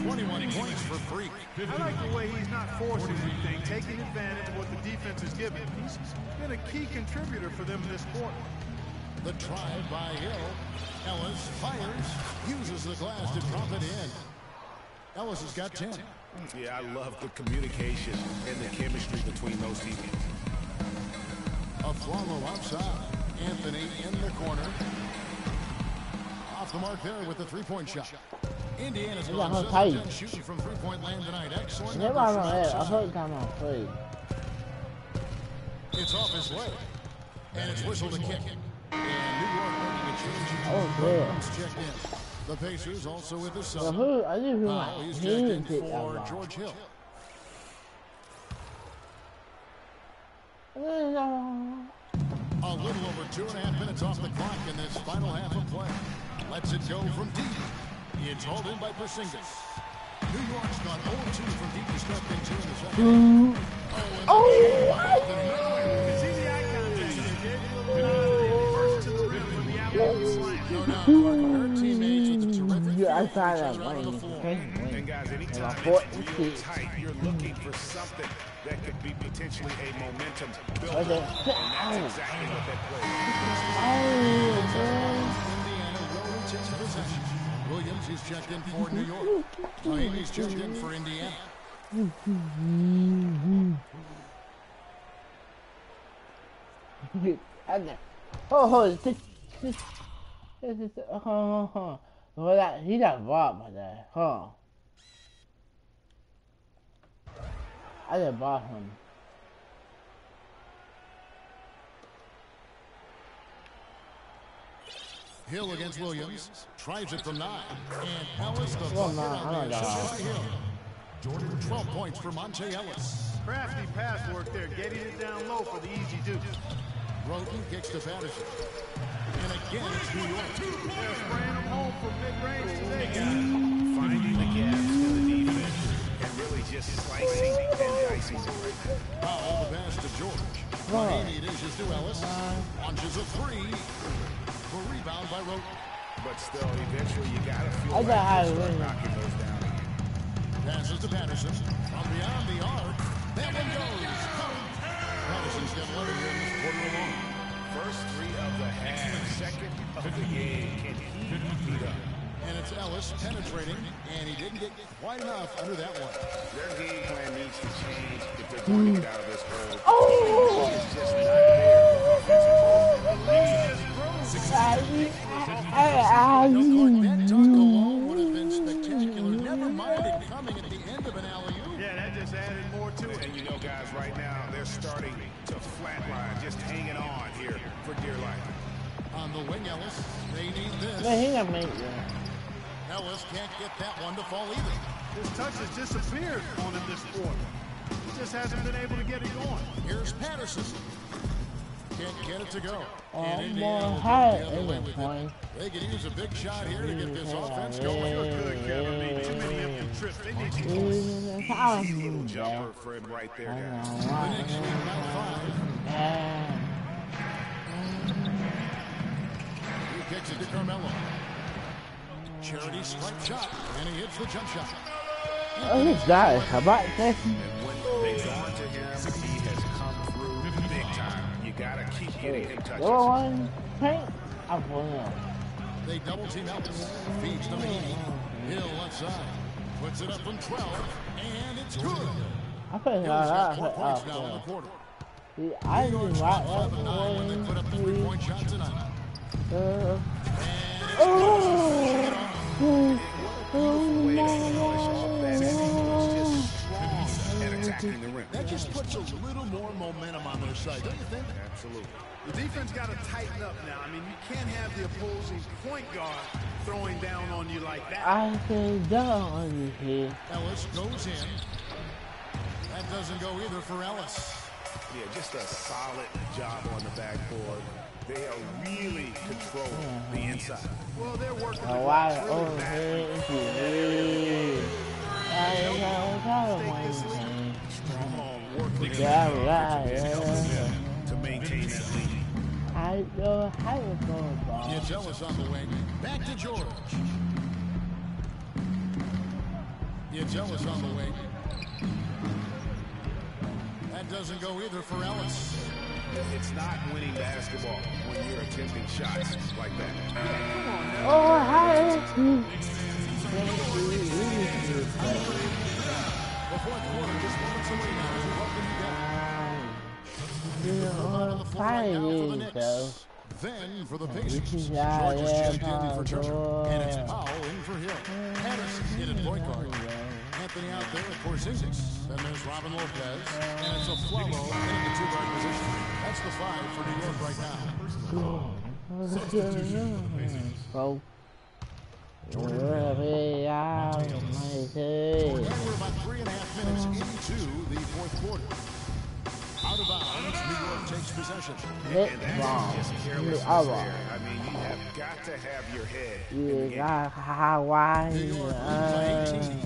21 points for Freak. I like the way he's not forcing anything, taking advantage of what the defense is giving. He's been a key contributor for them this quarter. The drive by Hill. Ellis fires, uses the glass to drop it in. Ellis has got 10. Yeah, I love the communication and the chemistry between those teammates. A follow outside. Anthony in the corner. Off the mark there with the three-point shot. Indiana's gone 7-10 shooting from three-point land tonight. Excellent. It's off his leg. And it's whistled a kick. And New York making a change. Checked in. The Pacers also with the sub. He's checked in for George Hill. A little over 2.5 minutes off the clock in this final half of play. Lets it go from deep. It's hauled in by Porzingis. New York's gone 0-2 from deep to start things here in the second. It's easy eye contact. They gave you a little nod and first to the rim for the outlet slam. No doubt, her teammates with the terrific field for each other on the floor. And guys, anytime it's real tight, you're looking for something that could be potentially a momentum builder. And that's exactly what that play is. Indiana will retain possession. Williams is checked in for New York. Miami's checked in for Indiana. He got robbed by that, huh? I just bought him. Hill against Williams. Tries it from 9. And Ellis, the bucket on the shot by Hill. 12 points for Monte Ellis. Crafty pass work there, getting it down low for the easy deuce. Roten kicks to Patterson. And again, it's New York. They're spraying them home from mid-range today, guys. Finding the gaps in the defense and really just slicing and dicing it right now. All the pass to George. Miami dishes to Ellis. Launches a 3. For rebound by Roten. But still, eventually you gotta feel like you start knocking those down again. Passes to Patterson. From beyond the arc. That one goes. Patterson's got 11 here in this quarter alone. First 3 of the half, second of the game. Can he beat up? And it's Ellis penetrating, and he didn't get quite enough under that one. Their game plan needs to change if they're going to get out of this hole. It's just not there. That dunk alone would have been spectacular. Never mind it coming at the end of an alley-oop. Yeah, that just added more to it. And you know, guys, right now, they're starting to flatline, just hanging on here for dear life. On the wing, Ellis. They need this. Ellis can't get that one to fall either. His touch has disappeared on him this quarter. He just hasn't been able to get it going. Here's Patterson. Can't get it to go. They could use a big shot here to get this offense going. Good, Kevin. Made too many empty trips. They need to go. Easy little jumper for him right there, guys. The Knicks lead by 5. He kicks it to Carmelo. Charity strike shot, and he hits the jump shot. This guy, how about this? And when they've gone to him, he has come through big time. You gotta keep getting him touches. They double team Ellis. Feeds to Meany. Hill left side. Puts it up from 12, and it's good. Hill's got 4 points now in the quarter. I didn't like that. When they put up the 3-point shot tonight. That just puts a little more momentum on their side, don't you think? Absolutely. The defense got to tighten up now. I mean, you can't have the opposing point guard throwing down on you like that. I can down on you here. Ellis goes in. That doesn't go either for Ellis. Yeah, just a solid job on the backboard. They are really controlling the inside. Well, they're working the Wow, glass really Strong work to maintain that lead. I know how to go about. Gets Ellis on the wing. Back to George. Gets Ellis on the wing. That doesn't go either for Ellis. It's not winning basketball when you're attempting shots like that. Oh, hi. for the Knicks. Then for the Pacers, George is checked in for Turner, and it's Powell in for Hill. Patterson in at point guard. Anthony out there at Porzingis. Then there's Robin Lopez, and it's a Flalo in the two-guard position. That's the 5 for New York right now. So, And we're about 3.5 minutes into the fourth quarter. Out of bounds, New York takes possession. And that's just careless there. I mean, you have got to have your head in the game. New York leads by 18.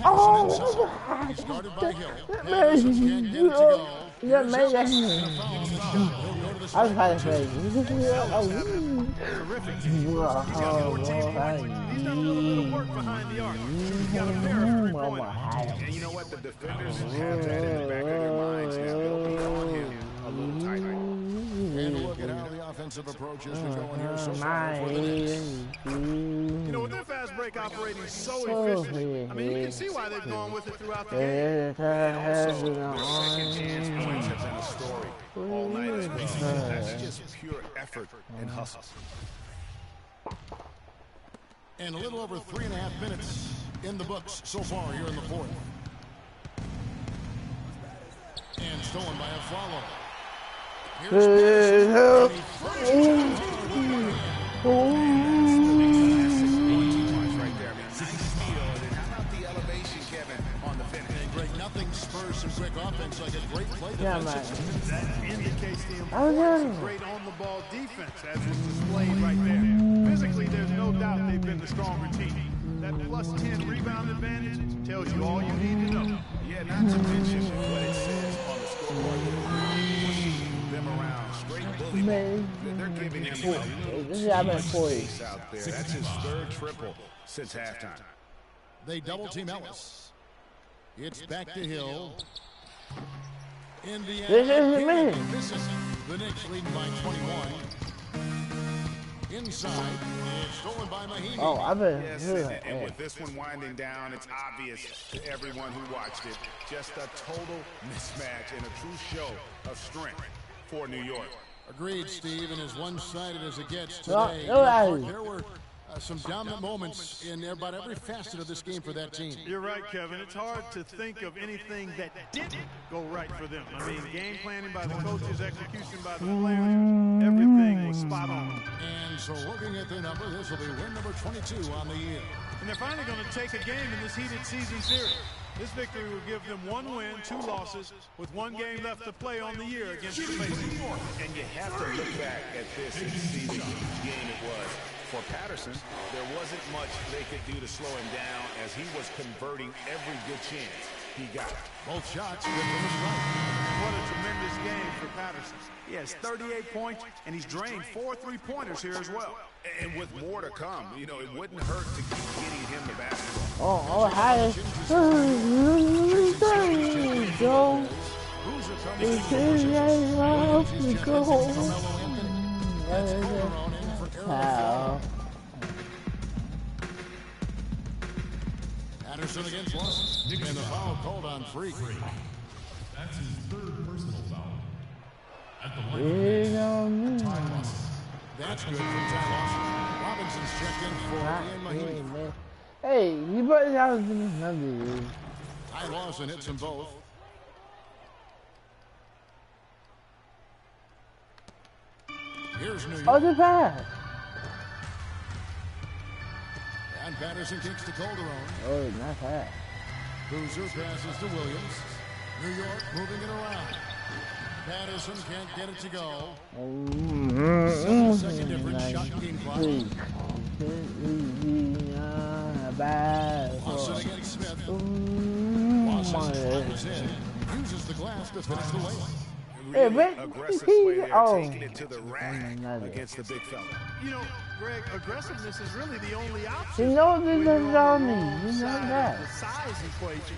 Patterson inside. He's guarded by Hill. Patterson can't get it to go. that made that. I was kind of crazy. Terrific. He's got 14 points. He's done a little bit of work behind the arc. He's got a pair of three-pointers. And you know what? The defenders have that in the back of their minds now. They'll be on him a little tighter. And look at how the offensive approach has been going here so far for the Knicks. You know, with their fast break operating so efficient, I mean, you can see why they've gone with it throughout the game. And also, their second chance points have been a story all night as well. That's just pure effort and hustle. And a little over 3.5 minutes in the books so far here in the fourth. And stolen by a follow. Here's nothing spurs some quick offense like a great play defense. That indicates the importance of great on-the-ball defense, as was displayed right there. Physically, there's no doubt they've been the stronger team. That plus 10 rebound advantage tells you all you need to know. Yeah, not to mention what it says on the scoreboard. Pushing them around, straight bully. They're giving him space out there. That's his third triple since halftime. They double-team Ellis. It's back to Hill. Indiana. This is the Knicks leading by 21. Inside, it's stolen by Mahinmi. Oh, I bet. Yes, and with this one winding down, it's obvious to everyone who watched it. Just a total mismatch and a true show of strength for New York. Agreed, Steve, and as one-sided as it gets today. There were some dominant moments in about every facet of this game for that team. You're right, Kevin. It's hard to think of anything that didn't go right for them. I mean, game planning by the coaches, execution by the players, everything was spot on. And so looking at the number, this will be win number 22 on the year. And they're finally going to take a game in this heated season series. This victory will give them 1 win, 2 losses, with 1 game left to play on the year against the Pacers. And you have to look back at this and see the huge game it was. For Patterson, there wasn't much they could do to slow him down as he was converting every good chance he got. Both shots good from the strike. What a tremendous game for Patterson. He has 38 points, and he's drained 4 three-pointers here as well. And with more to come, you know, it wouldn't hurt to keep getting him the basketball. Oh, hi. Patterson against Lawson. And the foul called on Freak. That's his 3rd personal foul. At the line. That's good from Ty Lawson. Robinson's checked in for Ian Mahinmi. Hey, you brought it out in this number. Ty Lawson hits them both. Here's New York. Oh, the pass. And Patterson kicks to Calderon. Oh, not that. Boozer passes to Williams. New York moving it around. Patterson can't get it to go. 7-second difference. Shot game clock. Lawson against Smith. Lawson drives in. Uses the glass to finish the layup. Really aggressive play there, taking it to the rack against the big fella. You know, Greg, aggressiveness is really the only option. You know this is on me. You know that. The size equation.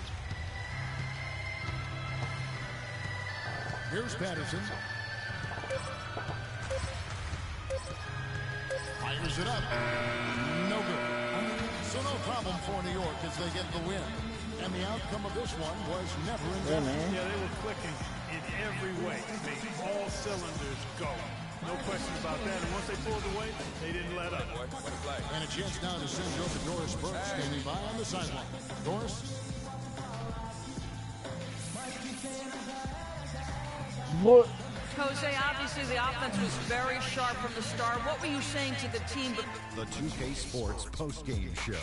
Here's Patterson. Fires it up. No good. So no problem for New York as they get the win. And the outcome of this one was never in doubt. Yeah, they were clicking in every way. Made all cylinders go. No question about that. And once they pulled away, they didn't let up. And a chance now to send over Doris Burke standing by on the sideline. Doris? What? Jose, obviously the offense was very sharp from the start. What were you saying to the team? The 2K Sports post-game show.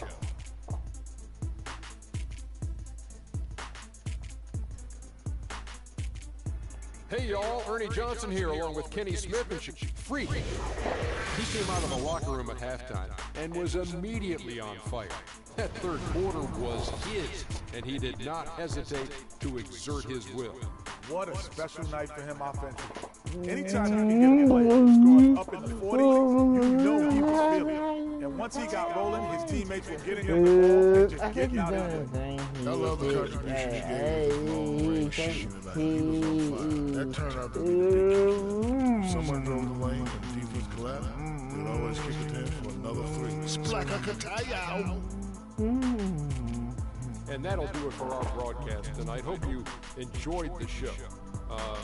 Hey y'all, Ernie Johnson here along with Kenny Smith and Freak. He came out of the locker room at halftime and was immediately on fire. That third quarter was his, and he did not hesitate to exert his will. What a special night for him offensively. Anytime he can get a play scoring up in the 40s, you know he was feeling it. And once he got rolling, his teammates were getting him the ball and just getting out of it. I love the contribution he gave with long range shooting tonight. He was on fire. That turned out to be the big key. Someone drove the lane and the defense collapsed. They'd always kick it to him for another three. Splaka Kataya. And that'll do it for our broadcast tonight. Hope you enjoyed the show.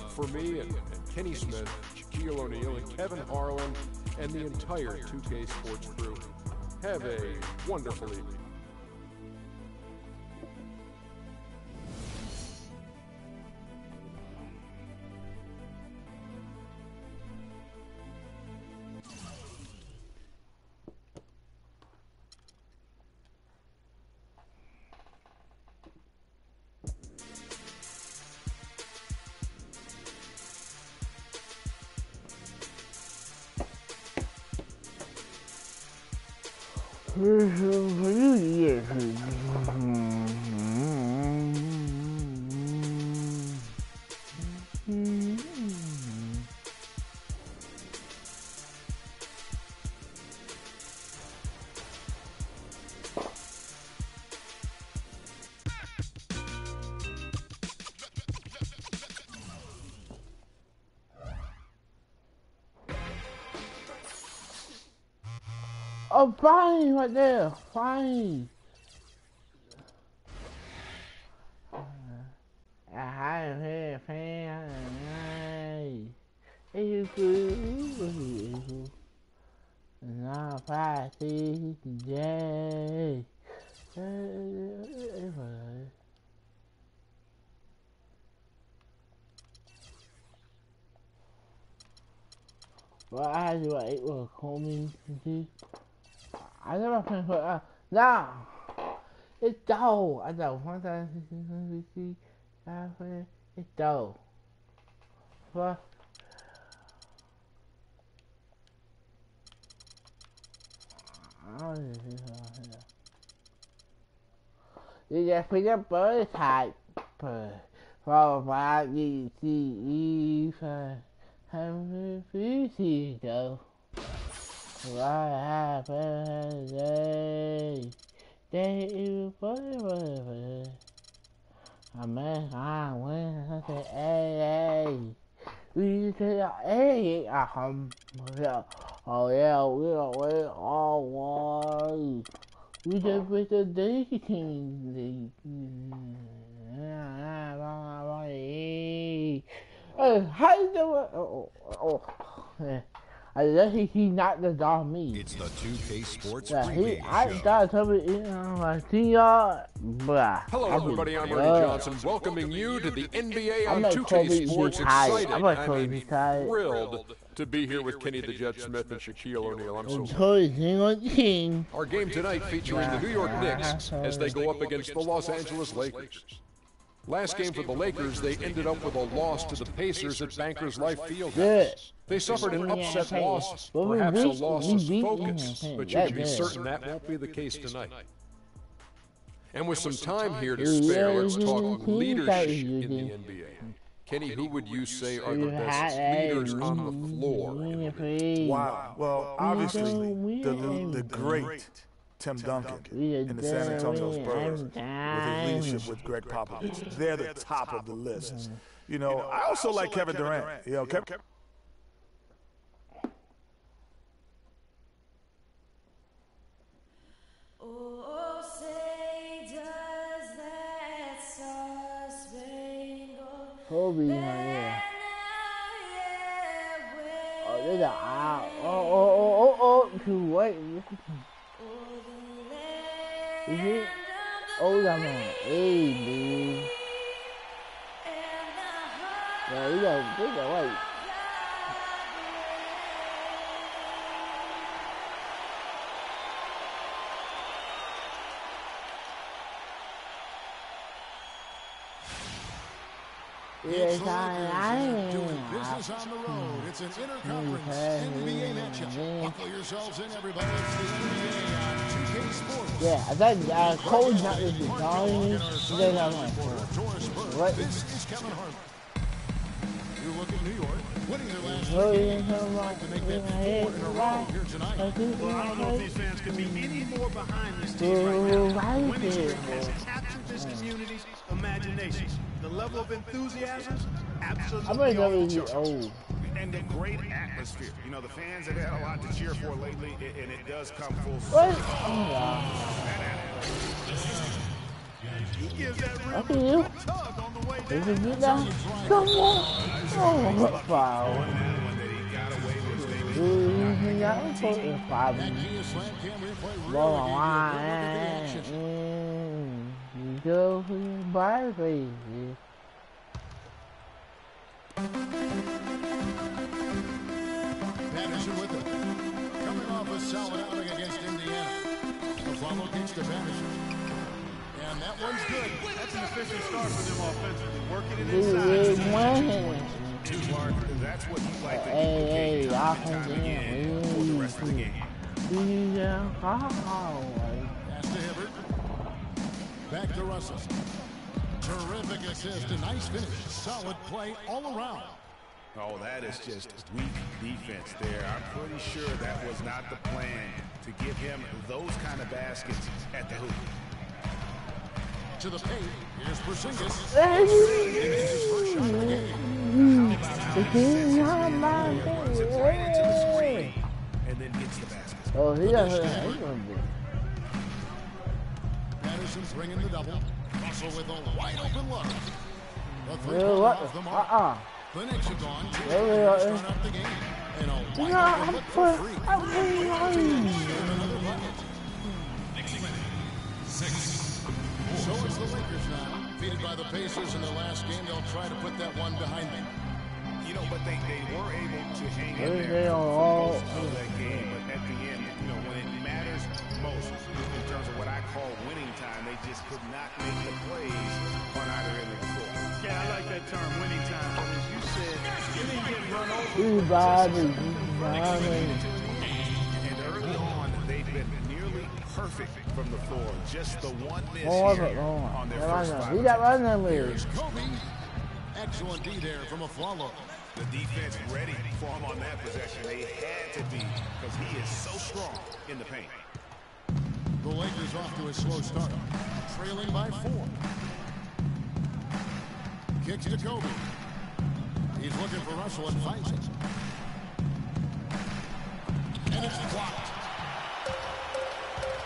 For me and Kenny Smith, Shaquille O'Neal, and Kevin Harlan, and the entire 2K Sports crew, have a wonderful evening. Oh, fine, right there, fine. I'm here, fan. It's good. Not party today. Why do I call me? I never can put now. It's dull. I don't want that. It's dull. What? You just pick up bird type. Followed by E for having to go. What happened today? Day forever. I met I went to the AA. We said AA at home. Oh yeah, we all was. We just with the Daisy King. How you doing? I guess he knocked the dog me. It's the 2K Sports pregame show. I got something see y'all. Hello, everybody. I'm Ernie Johnson, welcoming you to the NBA on 2K Sports. Excited, I mean, thrilled to be here with Kenny the Jet Smith and Shaquille O'Neal. I'm so sorry. Our game tonight featuring the New York Knicks as they go up against the Los Angeles Lakers. Last game for the Lakers, they ended up with a loss to the Pacers at Bankers Life Fieldhouse. They suffered an upset loss, perhaps a loss of focus, but you can be certain that won't be the case tonight. And with some time here to spare, let's talk leadership in the NBA. Kenny, who would you say are the best leaders on the floor? Wow. Well, obviously, the great Tim Duncan in the San Antonio Spurs with his leadership with Greg Popovich. They're the top of the list. You know, I also like Kevin Durant. You know, Kevin. Oh, say does that Kobe right there. Oh, there's an out. Oh, too late. Is it? Oh, that man. Hey, dude. Yeah, you got wait. It's the Lakers doing business on the road. It's an interconference NBA matchup. Buckle yourselves in, everybody. It's the NBA on 2K Sports. Yeah, I thought Cole's not really calling me. They're not my What? This is Kevin Hart. You look at New York, winning their last Oh, game to make that 4 in a row here tonight. Well, I don't know if these fans could be any more behind this team right now. Winning streak has captured this community's imagination. The level of enthusiasm, absolutely off the charts. And the great atmosphere. You know, the fans have had a lot to cheer for lately, and it does come full What? circle. He gives that real Okay, you. tug on the way Is down. it good now? Come on. Oh, wow. You got to put it 5 minutes. Blow my mind. You go for your body, baby. Patterson with it. Coming off a solid outing against Indiana. The follow kicks to Patterson. And that one's good. That's an efficient start for them offensively. Working it Dude, inside. That's what you like to Hey, time and time again for the rest of the game. Pass to Hibbert. Back to Russell. Terrific assist. A nice finish. Solid play all around. Oh, that is just weak defense there. I'm pretty sure that was not the plan to give him those kind of baskets at the hoop. To the paint. Here's Porzingis. Right into the screen and then gets the basket. Oh, he got it. Patterson's bringing the double. Russell with a wide open look. The three What? off the mark. The Knicks are gone. Start up the game. And a wide open look for free. So it's the Lakers now. Defeated by the Pacers in the last game. They'll try to put that one behind them. You know, but they were able to hang in there for most of that game. But at the end, you know, when it matters most, in terms of what I call winning time, they just could not make the plays on either end of the floor. Yeah, I like that term, winning time. But as you said, you didn't get run over. And early on, they've been nearly perfect from the floor. Just the one miss here on their first 5 attempts. Here's Kobe. Excellent D there from a follow. The defense ready for him on that possession. They had to be because he is so strong in the paint. The Lakers off to a slow start. Trailing by 4. Kicks to Kobe. He's looking for Russell and finds it. And it's blocked.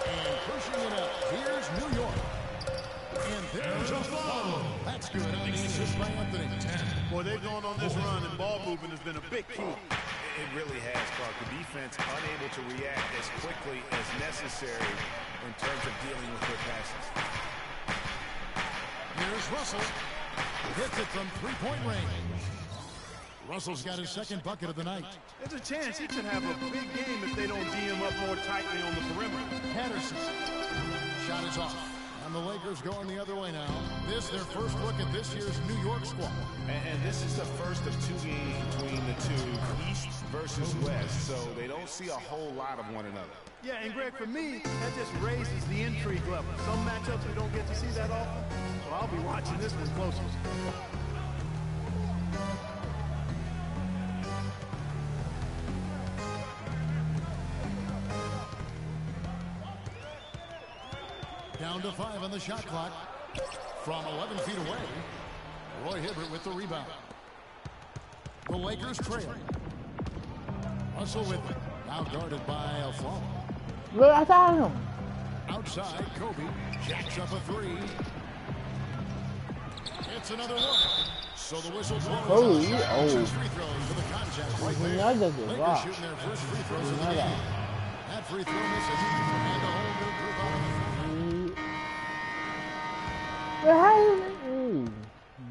And pushing it up. Here's New York. And there's a foul. That's good on the assist by Anthony. Boy, they're going on this run, and ball movement has been a big key. It really has, Clark. The defense unable to react as quickly as necessary in terms of dealing with their passes. Here's Russell. Hits it from three-point range. Russell's got his second bucket of the night. There's a chance he could have a big game if they don't D him up more tightly on the perimeter. Patterson. Shot is off. And the Lakers going the other way now. This their first look at this year's New York squad. And this is the first of 2 games between the two, East versus West, so they don't see a whole lot of one another. Yeah, and Greg, for me, that just raises the intrigue level. Some matchups we don't get to see that often, so I'll be watching this one closely. Down to 5 on the shot clock. From 11 feet away, Roy Hibbert with the rebound. The Lakers trail. Russell with it. Now guarded by Aflalo. Look, I got him. Outside, Kobe jacks up a 3. That's another look. So the whistle blows. Holy, Two oh. free throws for the contest right there. Another good Lakers rock. shooting their first free throws of the game. That free throw misses. And a whole new group out. But how you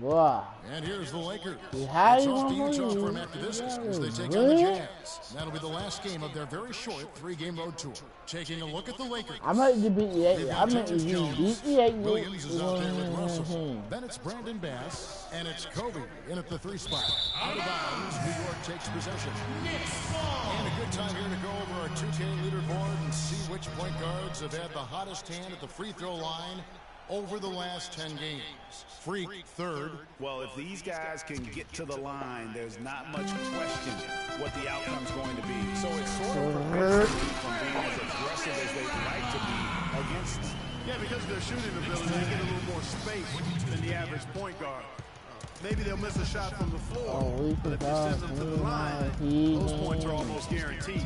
wow. And here's the Lakers. How It's you off to want Utah me? for them after this as they take on the Jazz. That'll be the last game of their very short 3-game road tour. Taking a look at the Lakers. I meant to beat the 8. I meant to beat the 8. Williams is out there with Russell. Then it's Brandon Bass, and it's Kobe in at the 3 spot. Out of bounds, New York takes possession. And a good time here to go over our 2K leaderboard and see which point guards have had the hottest hand at the free throw line over the last 10 games. Freak third. Well, if these guys can get to the line, there's not much question what the outcome's going to be. So it's sort of prevents them from being as aggressive as they'd like to be against them. Yeah, because of their shooting ability, they get a little more space than the average point guard. Maybe they'll miss a shot from the floor, but if you send them to the line, those points are almost guaranteed.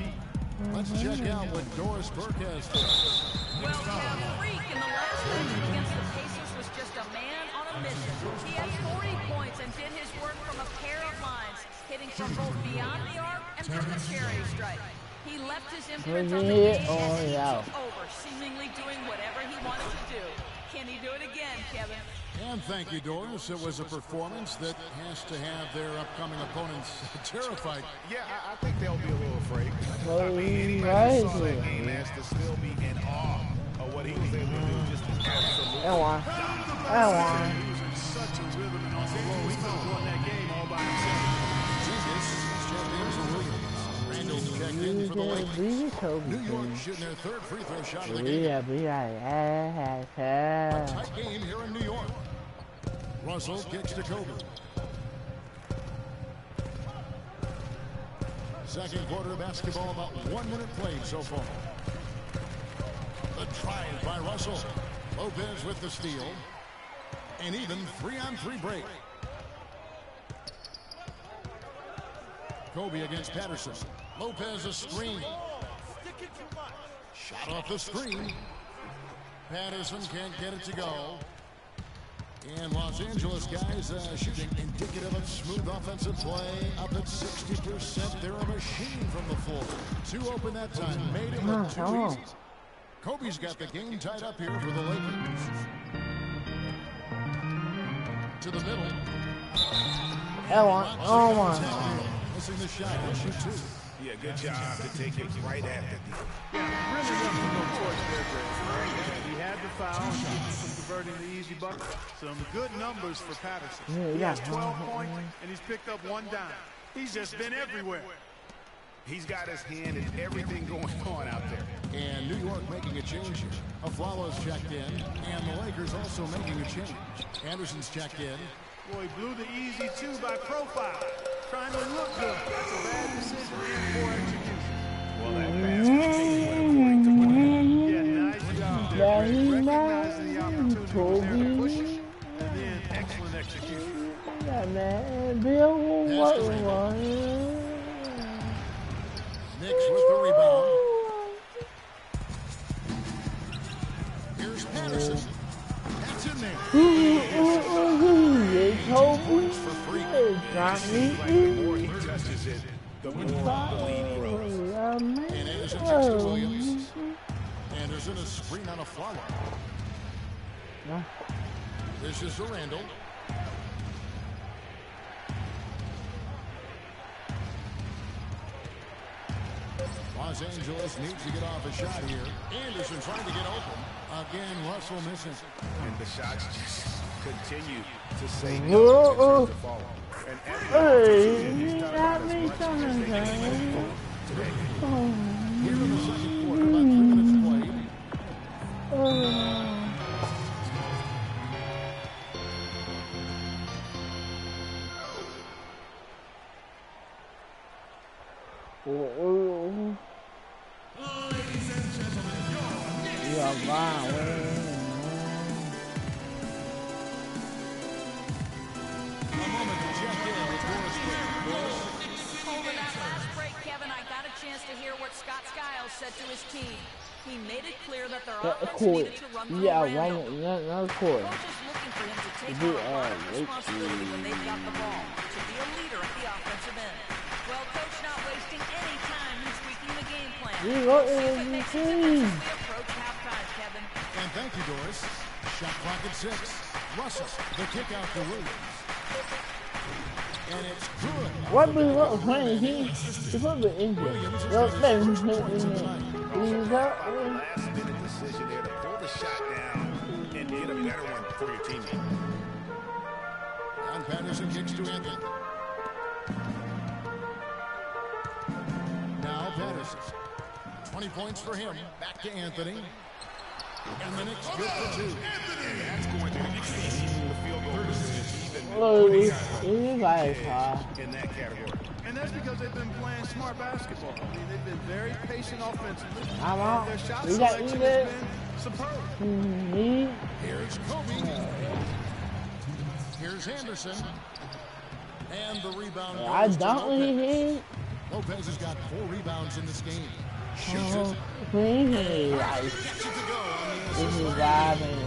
Let's check out what Doris Burke has for us. Well, yeah, Freak in the last match against the Pacers was just a man on a mission. He had 40 points and did his work from a pair of lines, hitting from both beyond the arc and from the charity stripe. He left his imprint on the game as he took over, seemingly doing whatever he wanted to do. Can he do it again, Kevin? And thank you, Doris. It was a performance that has to have their upcoming opponents terrified. Yeah, I think they'll be a little afraid. Well, I mean, anybody who saw that game has to still be in awe of what he was able to do. Just absolutely. He was in such a rhythm and on the roll. He could have won that game all by himself. Randall checked in for the Lakers. New York shooting their third free throw shot of the game. A tight game here in New York. Russell kicks to Kobe. Second quarter of basketball, about 1 minute played so far. The drive by Russell. Lopez with the steal. An even 3-on-3 break. Kobe against Patterson. Lopez a screen. Shot off the screen. Patterson can't get it to go. And Los Angeles guys shooting indicative of smooth offensive play. Up at 60%. They're a machine from the floor. 2 open that time. Made it look too easy. Kobe's got the game tied up here for the Lakers. To the middle. Missing the shot. He'll shoot 2. Yeah, good job to take it right after. Yeah, really left no choice there, Greg. He had the foul and keep from converting the easy bucket. Some good numbers for Patterson. He has 12 points and he's picked up 1 dime. He's just been everywhere. He's got his hand in everything going on out there. And New York making a change here. Aflalo's checked in, and the Lakers also making a change. Anderson's checked in. Boy, he blew the easy 2 by profile. Trying to look good. That's a bad decision and poor execution. Well, that pass went to play. Yeah, nice job there, Greg. Recognizing the opportunity was there to push it, and then excellent execution. Knicks with the rebound. Here's Patterson. That's in there. For free. The more he touches it, the more clean he grows. And Anderson checks to Williams. Anderson a screen on a flower. This is to Randall. Los Angeles needs to get off a shot here. Anderson trying to get open. Again, Russell missing. And the shots just continue to say no to follow. And Hey, got me something. Here in the second quarter, about 3 minutes played. Ladies and gentlemen, your Yeah, wow. A moment to check in with Doris Burke. Over that last break, Kevin, I gotta chance to hear what Scott Skiles said to his team. He made it clear that their offense needed to run through Randall. Coach is looking for him to take on a lot of responsibility when they've got the ball, to be a leader at the offensive end. Well, Coach not wasting any time in tweaking the game plan. We'll see if it makes a difference as we approach halftime, Kevin. And thank you, Doris. Shot clock at 6. Russell, the kick out to Williams. And it's good. What was playing? He's probably injured. Last minute decision there to pull the shot down and get a better one for your teammate. And Patterson kicks to Anthony. Now Patterson. 20 points for him. Back to Anthony. And the Knicks good for 2. And that's going to increase the field goal percentage even Oh, in that category. And that's because they've been playing smart basketball. I mean, they've been very patient offensively. I'm out. Their shot We got selection either. has been superb. Here's Kobe. Here's Anderson. And the rebound I goes to don't really Lopez. hit. Lopez has got 4 rebounds in this game. Shoots Oh, it. please. Gets it to go on the This assist. is driving.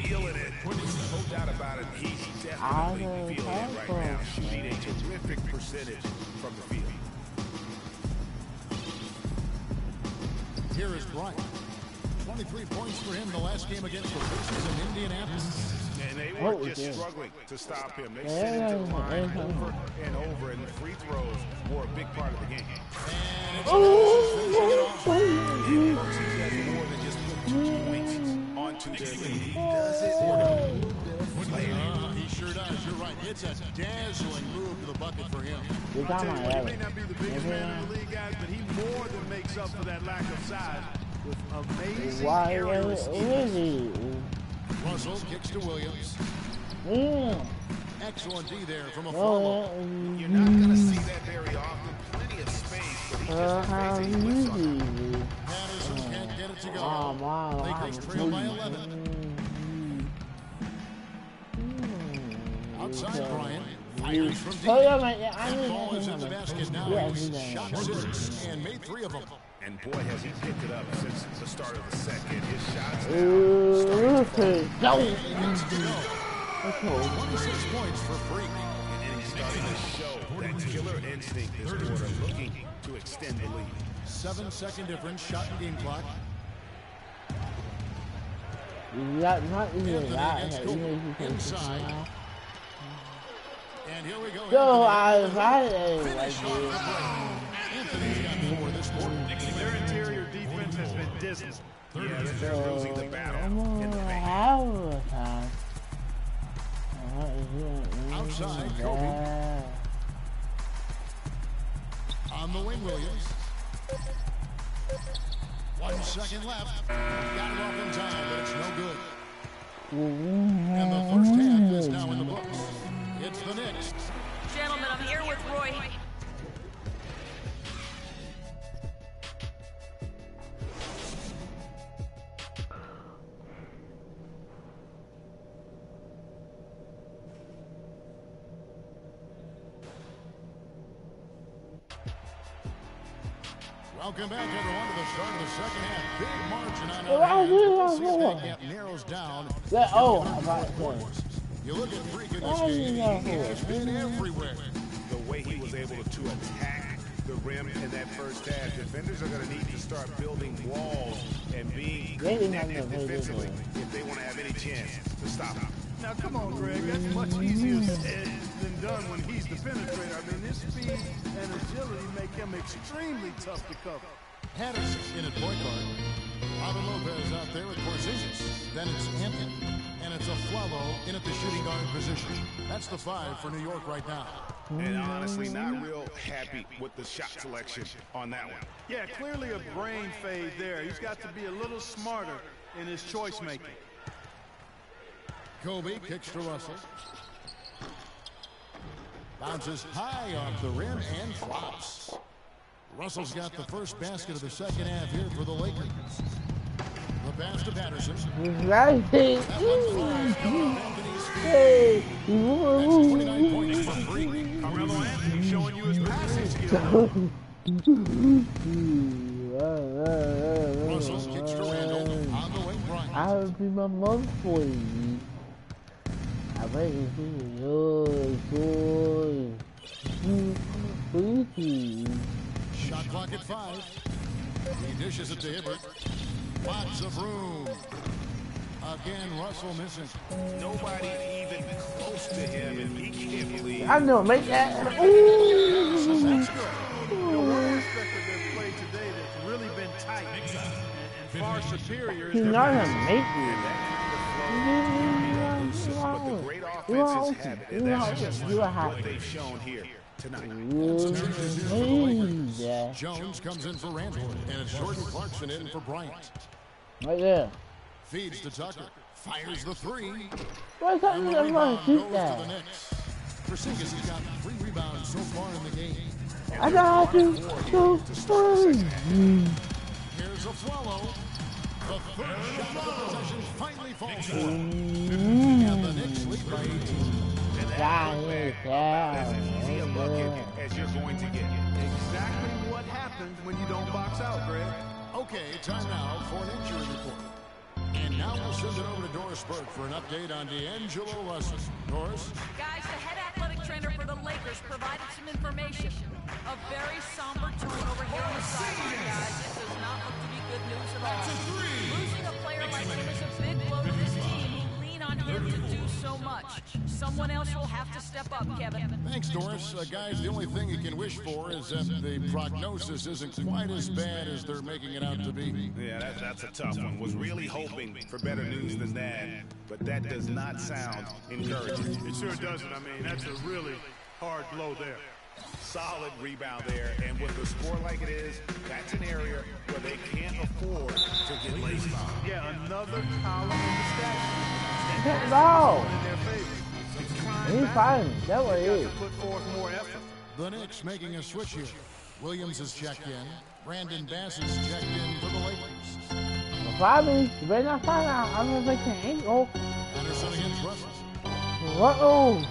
Feeling it. No doubt about it. He's definitely feeling it right now. Shooting a terrific percentage from the field. Here is Bryant. 23 points for him the last game against the Pacers in Indianapolis. And they were just struggling to stop him. They sent him to the line over and over, and the free throws were a big part of the game. And it's finishing it off. And folks, he does more than just put 2 points onto their lead. He does it for the player. He sure does. You're right. It's a dazzling move to the bucket for him. We got my He may not be the biggest man in the league, guys, but he more than makes up for that lack of size with amazing Why aerial is skills. he? Russell kicks to Williams. Excellent D there from a Oh, You're not going to see that very often. Plenty of space, but he just how creates a whiff on it. easy. Patterson can't get it to go. Oh, wow. Lakers trail by 11. Outside Bryant. Fires from deep. That ball is in the basket now. He's shot 6 and made 3 of them. And boy, has he picked it up since the start of the second. His shots now starting to fall. He gets it to go. 26 points for Freak. And he's starting to show that killer instinct this quarter, looking to extend the lead. 7-second difference, shot and game clock. Not even that. Inside. And here we go. So I invited it. Anthony's got 4 this quarter. Their interior defense has been dismal. Yeah, they're losing the battle in the paint. Outside, Kobe. On the wing, Williams. 1 second left. Got it off in time, but it's no good. And the first half is now in the books. It's the Knicks. Gentlemen, I'm here with Roy. Welcome back, everyone, to the start of the second half. Big margin on that gap narrows down. You look at Freak in this game, he has been everywhere. The way he was able to attack the rim in that first half, defenders are going to need to start building walls and being connected defensively if they want to have any chance to stop him. Now, come on, Greg. That's much easier said than done when he's the penetrator. I mean, his speed and agility make him extremely tough to cover. Patterson in at point guard. Robin Lopez out there with Porzingis. Then it's Anthony. And it's a Flavo in at the shooting guard position. That's the 5 for New York right now. And honestly, not real happy with the shot selection on that one. Yeah, clearly a brain fade there. He's got to be a little smarter in his choice making. Kobe kicks to Russell. Bounces high off the rim and drops. Russell's got the first basket of the second half here for the Lakers. The pass to Patterson. That one's fine. Anthony Hey! 29 points for free. Carmelo Anthony showing you his passing skills. Russell kicks to Randall. On the wing, Bryant. I'll be my mom for you. I bet you see yours. Shot clock at 5. He dishes it to Hibbert. Lots of room. Again, Russell missing. Nobody even close to him, and he can't believe. I know, make that. That's good. One aspect of their play today that's really been tight and far superior is He's their not gonna passing. make it. But the great offenses have it, and that's just what they've shown here tonight. Jones comes in for Randall, and it's Jordan Clarkson in for Bryant. Right there. Feeds to Tucker. Fires the 3. Why can't you ever shoot that? Porzingis has got 3 rebounds so far in the game. I got to Here's a follow. The third shot of the possession finally falls short. And the Knicks lead by 18. And that's as easy a bucket as you're going to get. Exactly what happens when you don't box out, Greg. Okay, time now for an injury report. And now we'll send it over to Doris Burke for an update on D'Angelo Russell. Doris? Guys, the head athletic trainer for the Lakers provided some information. A very somber tone over here on the sideline, guys. It does not look to be good news at all. Losing a player like him is a big blow to this team who lean on him to do so much. Someone else will have to step up, Kevin. Thanks, Doris. Guys, the only thing you can wish for is that the prognosis isn't quite as bad as they're making it out to be. Yeah, that's a tough one. Was really hoping for better news than that, but that does not sound encouraging. It sure doesn't. I mean, that's a really hard blow there. Solid rebound there, and with the score like it is, that's an area where they can't afford to get laced on. Yeah, another column in the stat sheet. Get the ball. In their favor. He's fine. That way it is. Put forth more effort. The Knicks making a switch here. Williams is checked in. Brandon Bass is checked in for the Lakers. Bobby, you better not find out. I'm gonna make an ankle. Anderson against Russell. Uh-oh.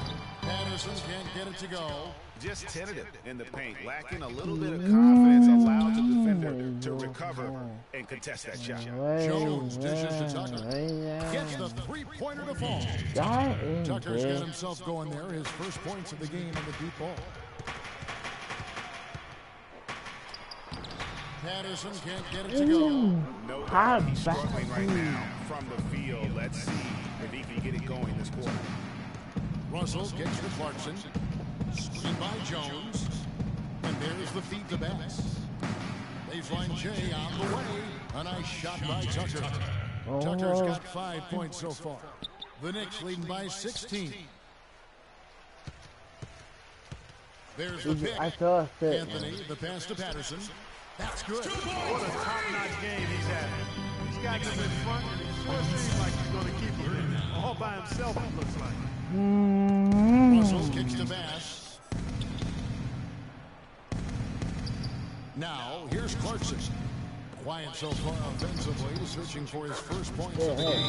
Anderson can't get it to go. Just tentative in the paint, lacking a little bit of confidence, allowed the defender to recover and contest that shot. Jones dishes to Tucker. Gets the 3-pointer to fall. Tucker's got himself going there. His first points of the game on the deep ball. Patterson can't get it to go. No, he's struggling right now from the field. Let's see if he can get it going this quarter. Russell gets to Clarkson. Screen by Jones. And there's the feed to Bass. Baseline J on the way. A nice shot by Tucker. Tucker's got 5 points so far. The Knicks leading by 16. There's the pick. Anthony, the pass to Patterson. That's good. What a top-notch game he's having. He's got them in front, and it sure seems like he's going to keep them there. All by himself, it looks like. Russell kicks to Bass. Now, here's Clarkson. Quiet so far offensively, searching for his first points of the game.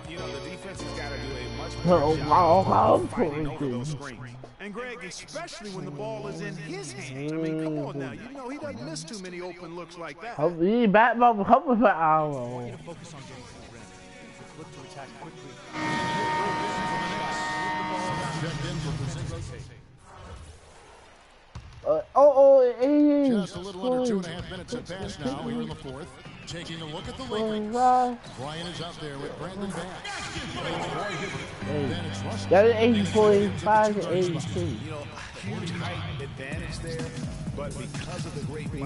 You know, the defense has got to do a much better job fighting over those screens. And Greg, especially when the ball is in his hands. I mean, come on now. You know, he doesn't miss too many open looks like that. He back up a couple of hours. I want you to focus on getting to the rim. Look to attack quickly. Just a little under 2.5 minutes have passed now. Here in the fourth. Taking a look at the Lakers. Brian is out there with Brandon Bass. Then it's Russell. That is 80.5 to 82. You know, huge height advantage there, but because of the great body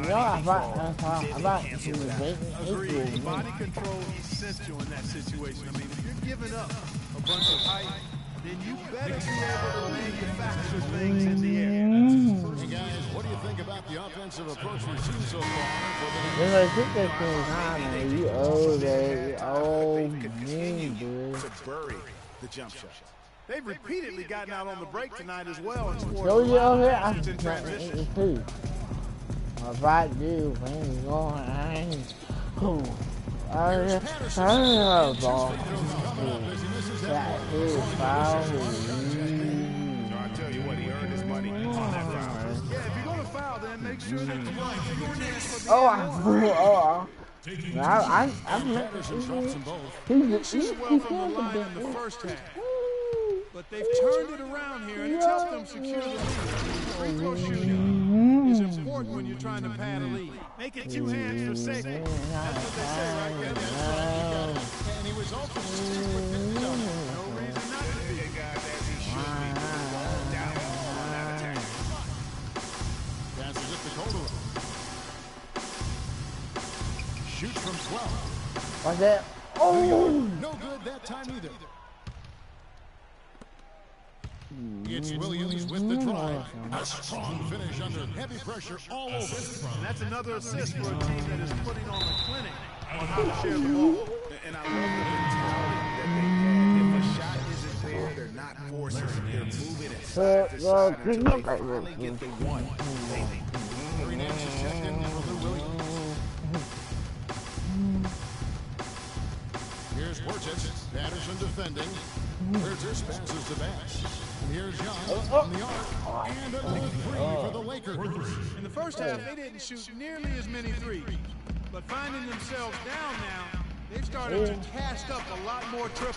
Agreed. Body control essential in that situation. I mean, if you're giving up a bunch of height, then you better be able to manufacture things in the air. Hey guys, what do you think about the offensive approach we've seen so far? to bury the jump shot. They've repeatedly gotten out on the break tonight as well and scored So you over here, in I'm transition. too. If I do, things going, I ain't. That is foul. So I tell you what, he earned his money on that foul. Yeah, if you're going to foul, then make sure that you want to take a chance for the shooting well from the line in the first half. But they've turned it around here, and it's helped them secure the lead. Free throw shooting is important when you're trying to pad a lead. Make it two hands for safety. That's what they say right there. And he was also super fit. No reason not to be. Guys, as he should be, down on that attack. Passes it to Calderon. Shoots from 12. What's that? Oh! No good that time either. It's Williams with the drive. A strong finish under heavy pressure all over. And that's another assist for a team that is putting on a clinic on how to share the ball. And I love the mentality that they have. If a shot isn't there, they're not forcing it. They're moving it side to side until they finally get the one. Green Nance is checked in for Lou Williams. Here's Hortitz. Patterson defending. Curtis passes to Bass. Here's Young on the arc. And a big three for the Lakers. In the first half, they didn't shoot nearly as many threes. But finding themselves down now, they've started to cast up a lot more triples.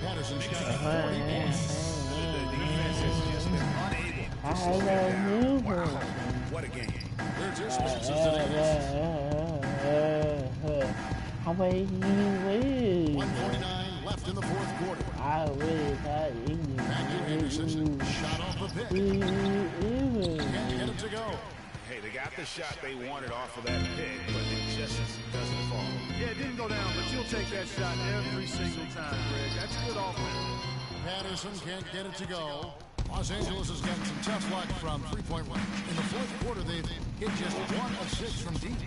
Patterson's got 40 points. The defense has just been unable to slow them down. Wow, what a game. Curtis passes to Nance. 149 left in the fourth quarter. Matthew Anderson shot off the pick. Can't get it to go. Hey, they got the shot they wanted off of that pick, but it just doesn't fall. Yeah, it didn't go down, but you'll take that shot every single time, Greg. That's good offense. Patterson can't get it to go. Los Angeles has gotten some tough luck from three-point range. In the fourth quarter, they've hit just 1 of 6 from deep.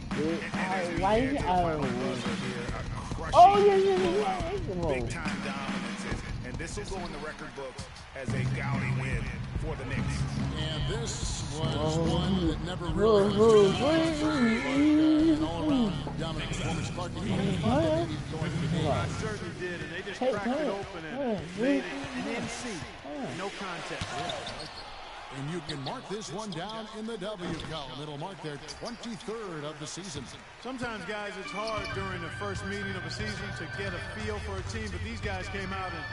Big time dominance, and this will go in the record books as a gaudy win for the Knicks. And this was one that never really was an all-around dominant performance. Clark, did you have any fun going through the game? I certainly did, and they just cracked it open and made it an NC. No contest. And you can mark this one down in the W column. It'll mark their 23rd of the season. Sometimes, guys, it's hard during the first meeting of a season to get a feel for a team, but these guys came out and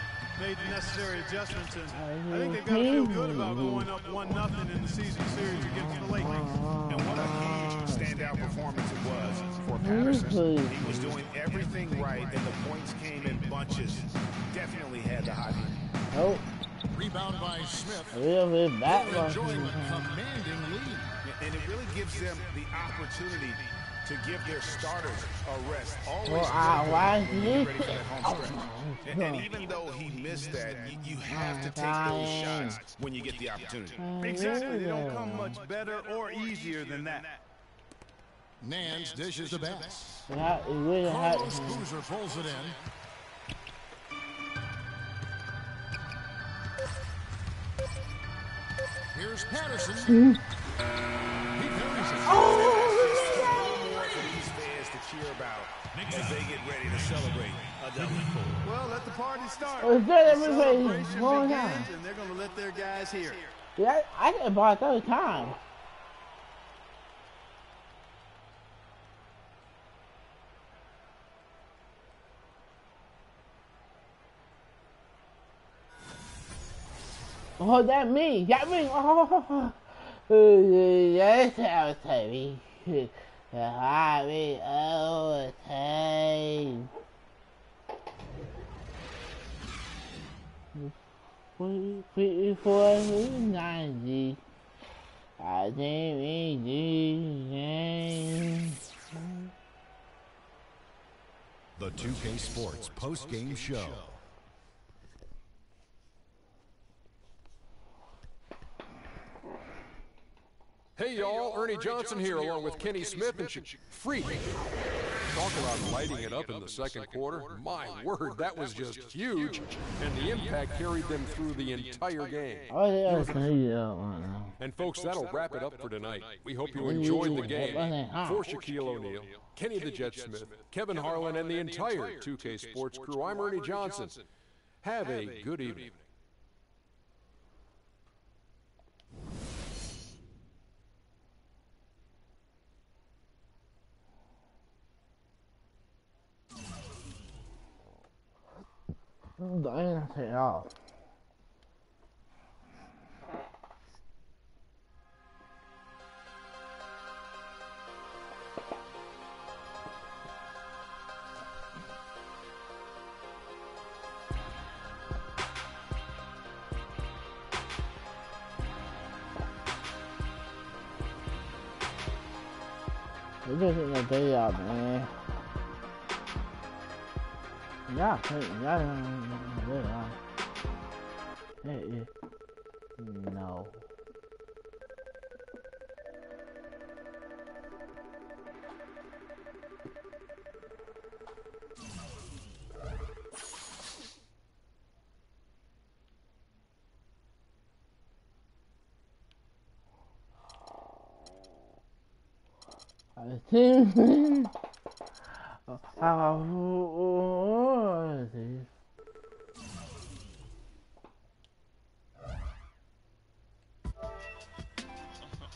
made the necessary adjustments, and I think they've got to feel good about going up 1-0 in the season series against the Lakers. And what a huge standout performance it was for Patterson. He was doing everything right, and the points came in bunches. Definitely had the hot hand. Oh. Rebound by Smith. Really bad one. Enjoying a commanding lead. And it really gives them the opportunity to give their starters a rest. Always ready for that home stretch. And even though he missed that, you have to take those shots when you get the opportunity. Exactly. They don't come much better or easier than that. Nance dishes the Bass. Carlos Boozer pulls it in. Here's Patterson. He carries it. These fans to cheer about as they get ready to celebrate a double. Well, let the party start. It's good, everybody. Celebration begins, and they're going to let their guys hear it. Yeah, I get bought those time. Oh, that me. That me. Oh, that's how it's heavy. Happy overtime. 90. I think we do. The 2K Sports post-game show. Hey y'all, Ernie Johnson here along with Kenny Smith and Freak. Talk about lighting it up in the second quarter. My word, that was just huge. And the impact carried them through the entire game. And folks, that'll wrap it up for tonight. We hope you enjoyed the game. For Shaquille O'Neal, Kenny the Jet Smith, Kevin Harlan, and the entire 2K Sports crew, I'm Ernie Johnson. Have a good evening. I'm dying to take it off. We're just getting the day out, man. Yeah, no.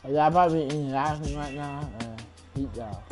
Yeah, I'm probably eating laughing right now. Eat y'all.